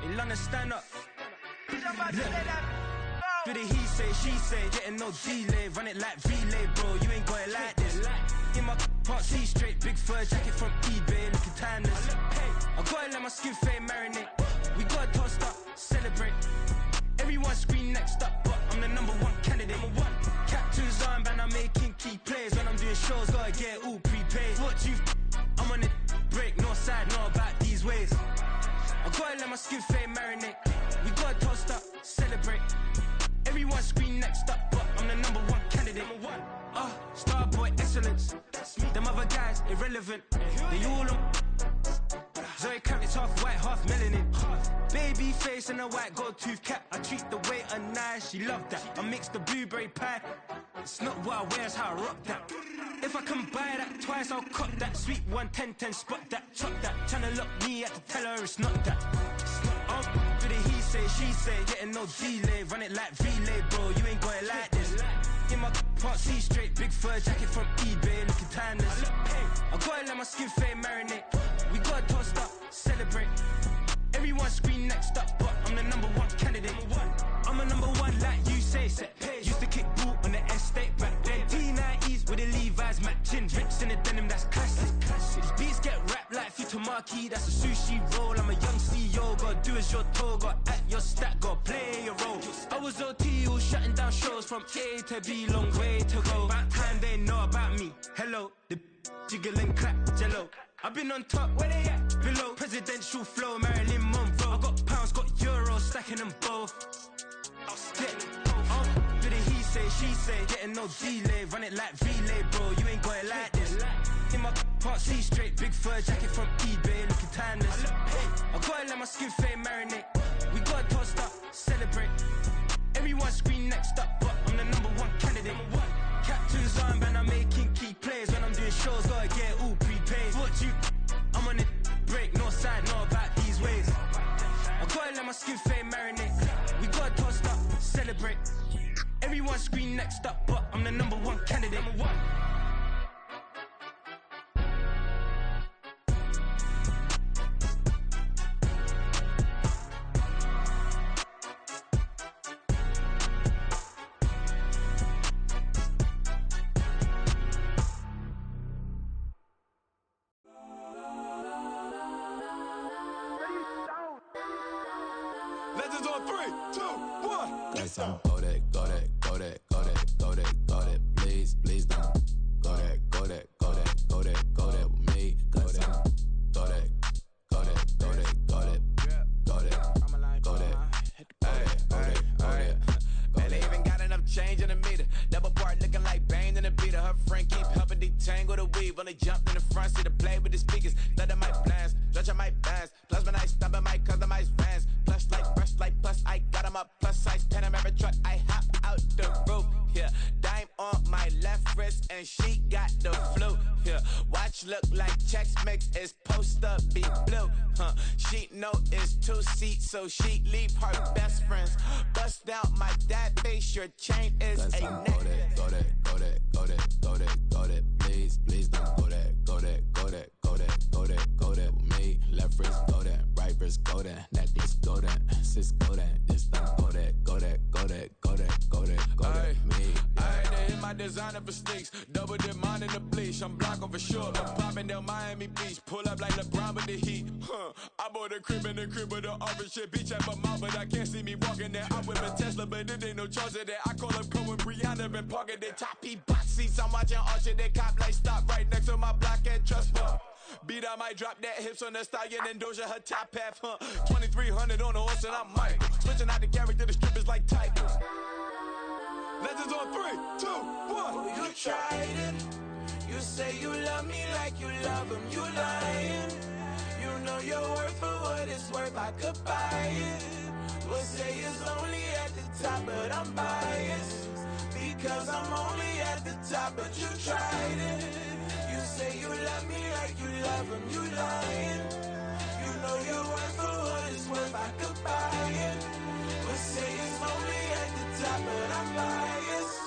In London, stand up. Do the he say, she say, getting no delay. Run it like relay, bro, you ain't got it like this. In my part, see straight, big fur jacket from eBay, looking timeless. I gotta let my skin fade marinate. We gotta toast up, celebrate. Everyone scream next up, but I'm the #1 candidate. Captain's armband, I'm making key plays. When I'm doing shows, gotta get it all prepaid. What you I'm on it, break, no side, know about these ways. I gotta let my skin fade marinate. We gotta toast up, celebrate. Everyone scream next up, but I'm the #1 candidate. Starboy excellence. Them other guys irrelevant. They all on. Zoe Kravitz half white, half melanin. Baby face and a white gold tooth cap. I treat the waiter nice, she love that. I mix the blueberry pie. It's not what I wear, it's how I rock that. If I can buy that twice, I'll cut that. Sweet 110, spot that, chop that. Tryna lock me at the tell her it's not that. Do the he say, she say, getting no delay. Run it like relay, bro, you ain't got it like this. In my part, see straight, big fur jacket from eBay, looking timeless. I gotta let my skin fade marinate. We gotta toast up, celebrate. Everyone scream next up, but I'm the #1 candidate. I'm a #1 like you say, set pay. Used to kick boot on the estate back then. T90s with the Levi's matching. Rips in the denim, that's classic. These beats get wrapped like Futamaki, that's a sushi roll. I'm a young CEO, gotta do as you're told. Gotta act your stat, gotta play your role. I was OT, all shutting down shows from A to B, long way to go. About time they know about me. Hello, the jiggle and clap, jello. I've been on top, where they at? Below, presidential flow, Marilyn Monroe. I got pounds, got euros, stacking them both. Do the he say, she say, getting no delay. Run it like relay, bro, you ain't got it like this. In my part, see straight, big fur jacket from eBay, looking timeless. I gotta let my skin fade marinate. We gotta toast up, celebrate. Everyone scream next up, but I'm the #1 candidate. Captain's armband, I'm making key plays. When I'm doing shows, gotta get it all prepaid. What you I'm on it, break, no side, know about these ways. I gotta let my skin fade marinate. We gotta toast up, celebrate. Everyone scream next up, but I'm the #1 candidate. Legends on 3, 2, 1. Got some go that, go that, go that, go that, go that, go that. Please, please don't go that, go that, go that, go that, go that with me. Got some go that, go that, go that, go that, go that, go that, go that. Man, they even got enough change in the meter. Double part looking like Bane in the beater. Her friend keep helping detangle the weave. Only jumped in the front seat to play with the speakers. Let them might blast, stretch my bands. Plus when I stop at my customized vans. Plush like brush like plus I got them up plus size Panamera truck. I hop out the roof. Yeah, dime on my left wrist and she got the flu. Yeah, watch look like Chex Mix is post up be blue. She know it's 2 seats, so she leave her best friends. Bust out my dad face, your chain is a neck. Go that, go that, go that, go that, go that. Please, please don't go that, go that, go that, go that, go that, go that with me. Left wrist go that, right wrist go that, that this go that, sis go that, this don't go that, go that, go that, go that, go that, go that with me. I had to hit my designer for sneaks, double dip mine in the bleach. I'm blocking for sure, I'm popping down Miami Beach, pull up like LeBron with the heat. I bought a crib in the crib with the orange shit, beach at my mouth, but I can't see me walking there. I whip a Tesla, but it ain't no charge of that. I call up Cohen, Brianna, and parking the top P box seats. I'm watching Archer, they cop like stop right next to my block and trust fund. Beat, I might drop that hips on the stallion and Doja her top half, 2300 on the horse and I'm Mike. Switching out the character, the strippers like Tigers. Legends on 3, 2, 1. You tried it. You say you love me like you love him. You lying. You know you're worth for what it's worth. I could buy it. We'll say it's only at the top, but I'm biased because I'm only at the top. But you tried it. You say you love me like you love him. You lying. You know you're worth for what it's worth. I could buy it. We'll say it's only at the top, but I'm biased.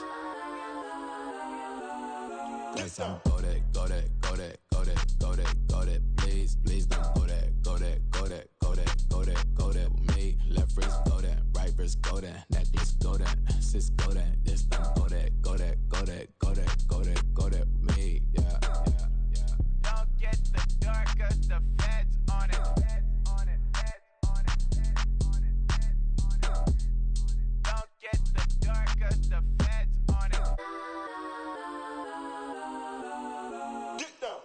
Got some go that, go that, go that, go that, go that, go that. Please, please don't go that, go that, go that, go that, go that, go that with me. Left wrist go that, right wrist go that, that this go that, sis go that, this don't go that, go that, go that, go that, go that, go that with me. Yeah, yeah, yeah. Don't get the dark, cause the feds on it. Don't get the dark, cause the feds on it. Get down.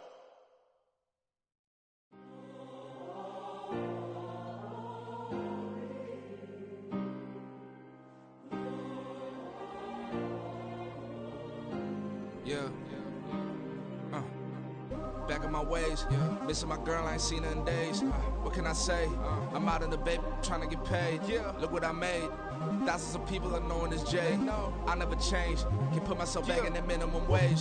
Yeah. Back in my ways, missing my girl, I ain't seen her in days. What can I say? I'm out in the baby, trying to get paid. Look what I made. Thousands of people are knowing this Jay. I never change. Can put myself back in the minimum wage.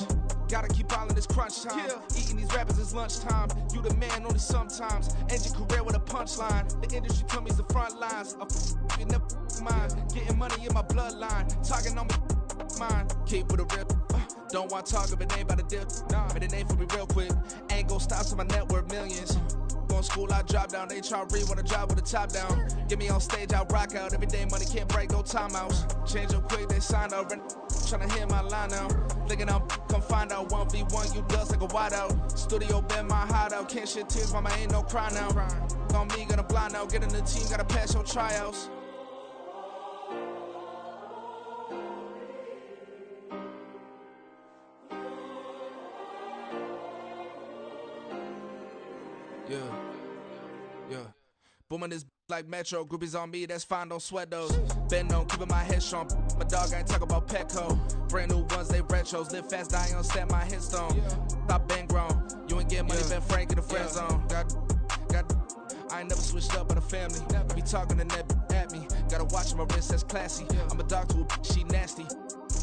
Gotta keep all in this crunch time. Eating these rappers is lunchtime. You the man only sometimes. End your career with a punchline. The industry told me it's the front lines. You never mind. Getting money in my bloodline. Talking on me, mine. Keep with a real. Don't want to talk if it ain't about a dip. But it ain't for me real quick. Ain't gon' stop till my net worth millions. Going school, I drop down. They try to read when I drop with the top down. Get me on stage, I rock out. Every day money can't break, no timeouts. Change up quick, they signed up. Tryna hear my line now. Thinking I'm come find out 1v1, you dust like a wideout. Studio been my hideout. Can't shed tears, mama ain't no cry now. On me, gonna blind out. Get in the team, gotta pass your tryouts. Yeah. Booming this like Metro, groupies on me, that's fine, don't sweat those. Been on, keeping my head strong. My dog ain't talk about Petco. Brand new ones, they retros. Live fast, die on set, my headstone. Stop been grown. You ain't getting money, been Frank in the friend zone. Got. I ain't never switched up on the family. Be talking to that at me. Gotta watch my wrist, that's classy. I'm a dog to a she nasty.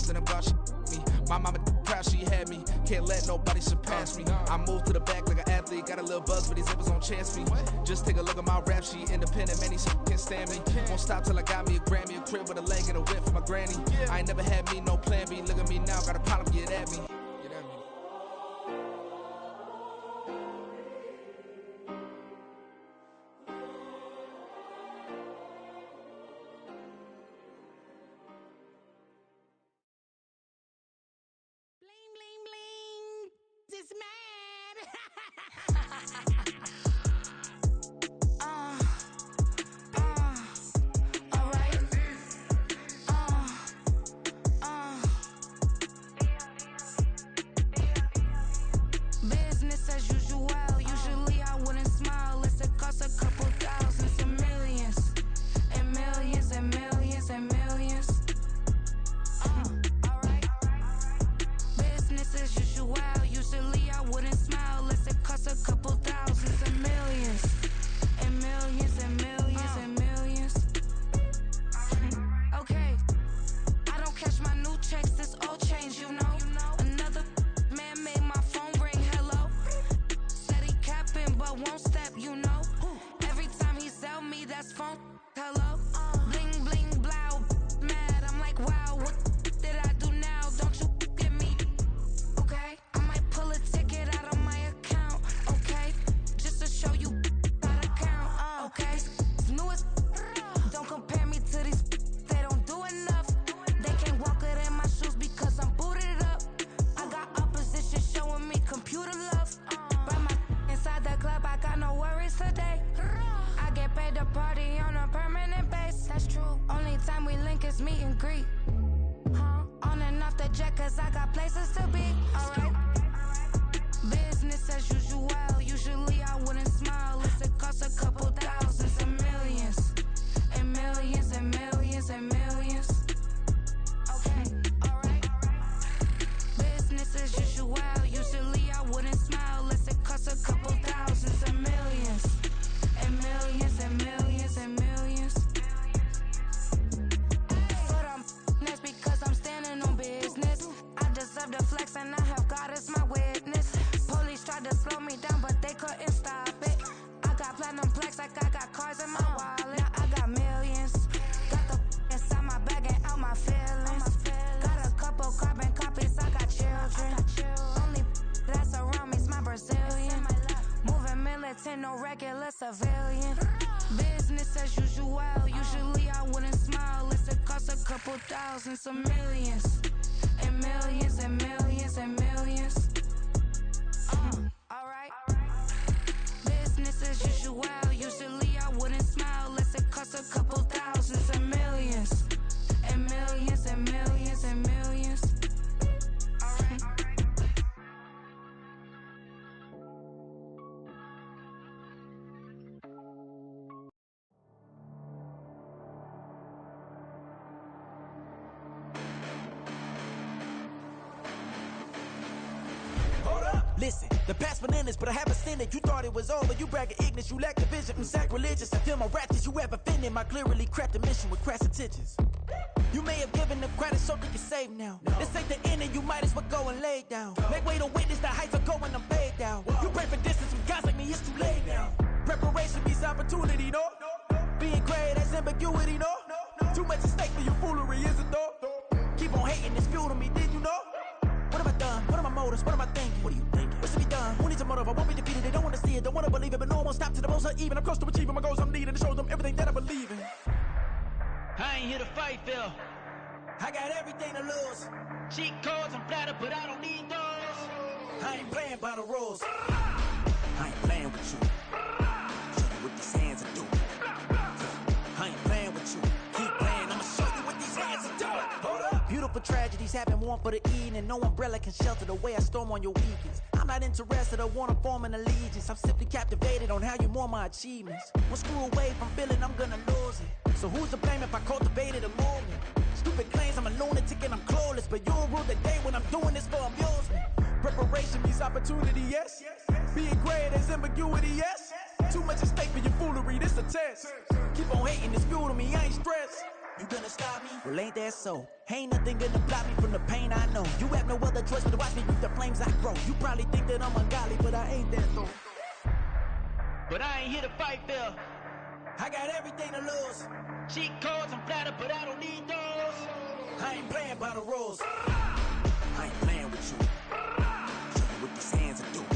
Then I'm God, she me. My mama proud she had me. Can't let nobody surpass me. I moved to the back like an athlete. Got a little buzz, but these zippers don't chance me. Just take a look at my rap sheet. Independent, man, these can't stand me. Won't stop till I got me a Grammy, a crib with a leg and a whip for my granny. I ain't never had me no plan B. Look at me now, got a problem, get at me. This man. me down, but they couldn't stop it. I got platinum plaques like I got cars in my wallet. Now I got millions. Got the inside my bag and out my feelings. Got a couple carbon copies, I got children. Only that's around me's my Brazilian. Moving militant, no regular civilian. Business as usual, usually I wouldn't smile. It costs a couple thousands, some millions. And millions and millions and millions. Alright. Business as usual, usually I wouldn't smile. Unless it costs a couple thousands and millions. And millions and millions and millions. Alright. Listen, the past bananas, but I haven't seen it. You thought it was over, you bragging ignorance, you lack the vision. I'm sacrilegious, I feel my ratchets, you ever offended my clearly crafted mission with crass intentions. You may have given the credit so they can save now. This ain't the end and you might as well go and lay down. Make way to witness the heights of going, I'm paid down. You pray for distance with guys like me, it's too late now. Preparation means opportunity, no? Being great, that's ambiguity, no? Too much at stake for your foolery, is it though? Keep on hating, it's fuel to me, did you know? What have I done? What are my motives? What am I thinking? What are you thinking? What's to be done? Who needs a motive? I won't be defeated. They don't want to see it, don't want to believe it, but no one won't stop to the most uneven. I'm close to achieving my goals. I'm needing to show them everything that I believe in. I ain't here to fight, Phil. I got everything to lose. Cheat codes, I'm flattered, but I don't need those. I ain't playing by the rules. I ain't playing with you. Show you what these hands are doing. I ain't playing with you. Keep playing, I'ma show you what these hands are doing. Hold up. Beautiful tragedies happen, one for the evening, and no umbrella can shelter the way I storm on your weekends. I'm not interested or wanna form an allegiance. I'm simply captivated on how you mourn my achievements. One screw away from feeling I'm gonna lose it. So who's to blame if I cultivated a movement? Stupid claims I'm a lunatic and I'm clueless, but you'll rule the day when I'm doing this for amusement. Preparation means opportunity, yes. Being great as ambiguity, yes. Too much at stake for your foolery, this a test. Keep on hating, it's fuel to me, I ain't stressed. You gonna stop me? Well, ain't that so? Ain't nothing gonna block me from the pain I know. You have no other choice but to watch me reap the flames I grow. You probably think that I'm ungodly, but I ain't that though. But I ain't here to fight, Phil. I got everything to lose. Cheat codes, I'm flattered, but I don't need those. I ain't playing by the rules. I ain't playing with you. Show you what these hands are doing.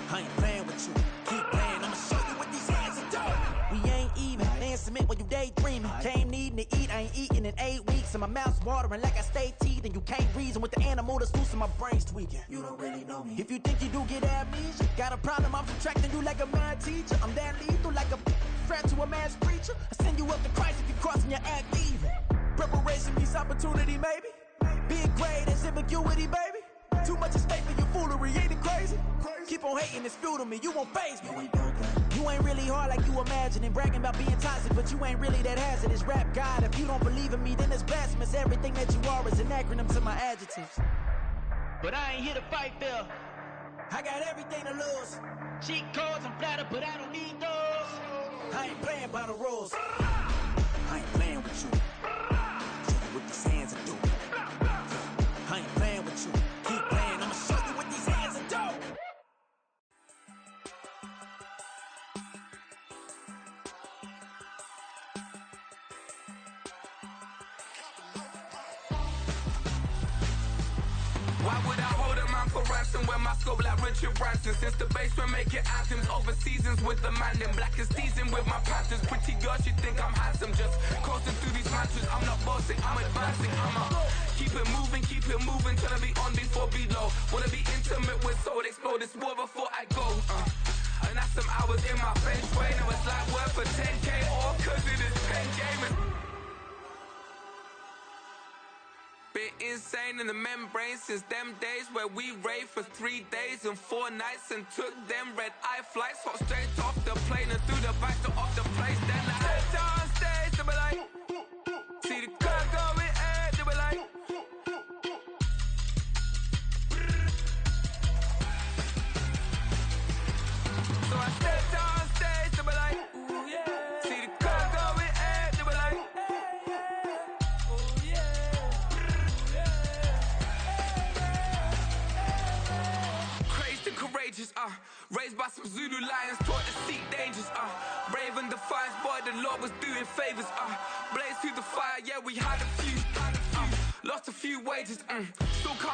I ain't playing with you. Keep playing, I'ma show you what these hands are doing. We ain't even. Laying cement when you daydreaming. Came needing to eat, I ain't eating in 8 weeks. And my mouth's watering like I stay teeth. And you can't reason with the animal that's loose and my brain's tweaking. You don't really know me. If you think you do get amnesia, got a problem, I'm subtracting you like a mad teacher. I'm that lethal like a threat to a mass preacher. I send you up to Christ if you crossing your act even. Preparation means opportunity, maybe. Being great is ambiguity, baby. Too much at stake for your foolery, ain't it crazy? Keep on hating, it's fuel to me, you won't faze me. You ain't really hard like you imagine and bragging about being toxic, but you ain't really that hazardous. Rap God, if you don't believe in me, then it's blasphemous. Everything that you are is an acronym to my adjectives. But I ain't here to fight, Phil. I got everything to lose. Cheat codes, I'm flattered, but I don't need those. I ain't playing by the rules. I ain't playing with you. Show you what these hands are doing. I ain't playing with you. Keep playing, I'ma show you what these hands are doing. Why would I hold a man for ransom when my scope like Richard Branson? Since the basement making anthems over seasons with the man, then black is seasoned with my patterns. Pretty girls, you think I'm handsome, just coasting through these matches. I'm not bossing, I'm advancing. Keep it moving, tryna be on before below. Wanna be intimate with soul, explore this war before I go. And that's some hours in my feng shui. Now it's like work for 10K, all cause it is pen gaming. Been insane in the membrane since them days where we raved for 3 days and 4 nights and took them red eye flights. Hot straight off the plane and through the back door of the place. Then I stepped on stage, they were like, see the crowd going air, they were like, so I stepped on stage, they were like, ooh yeah. See the crowd going air, they were like, oh yeah. Courageous, Raised by some Zulu lions, taught to seek dangers, brave and defiant, boy, the Lord was doing favors, blaze through the fire, yeah, we had a few, lost a few wages, still come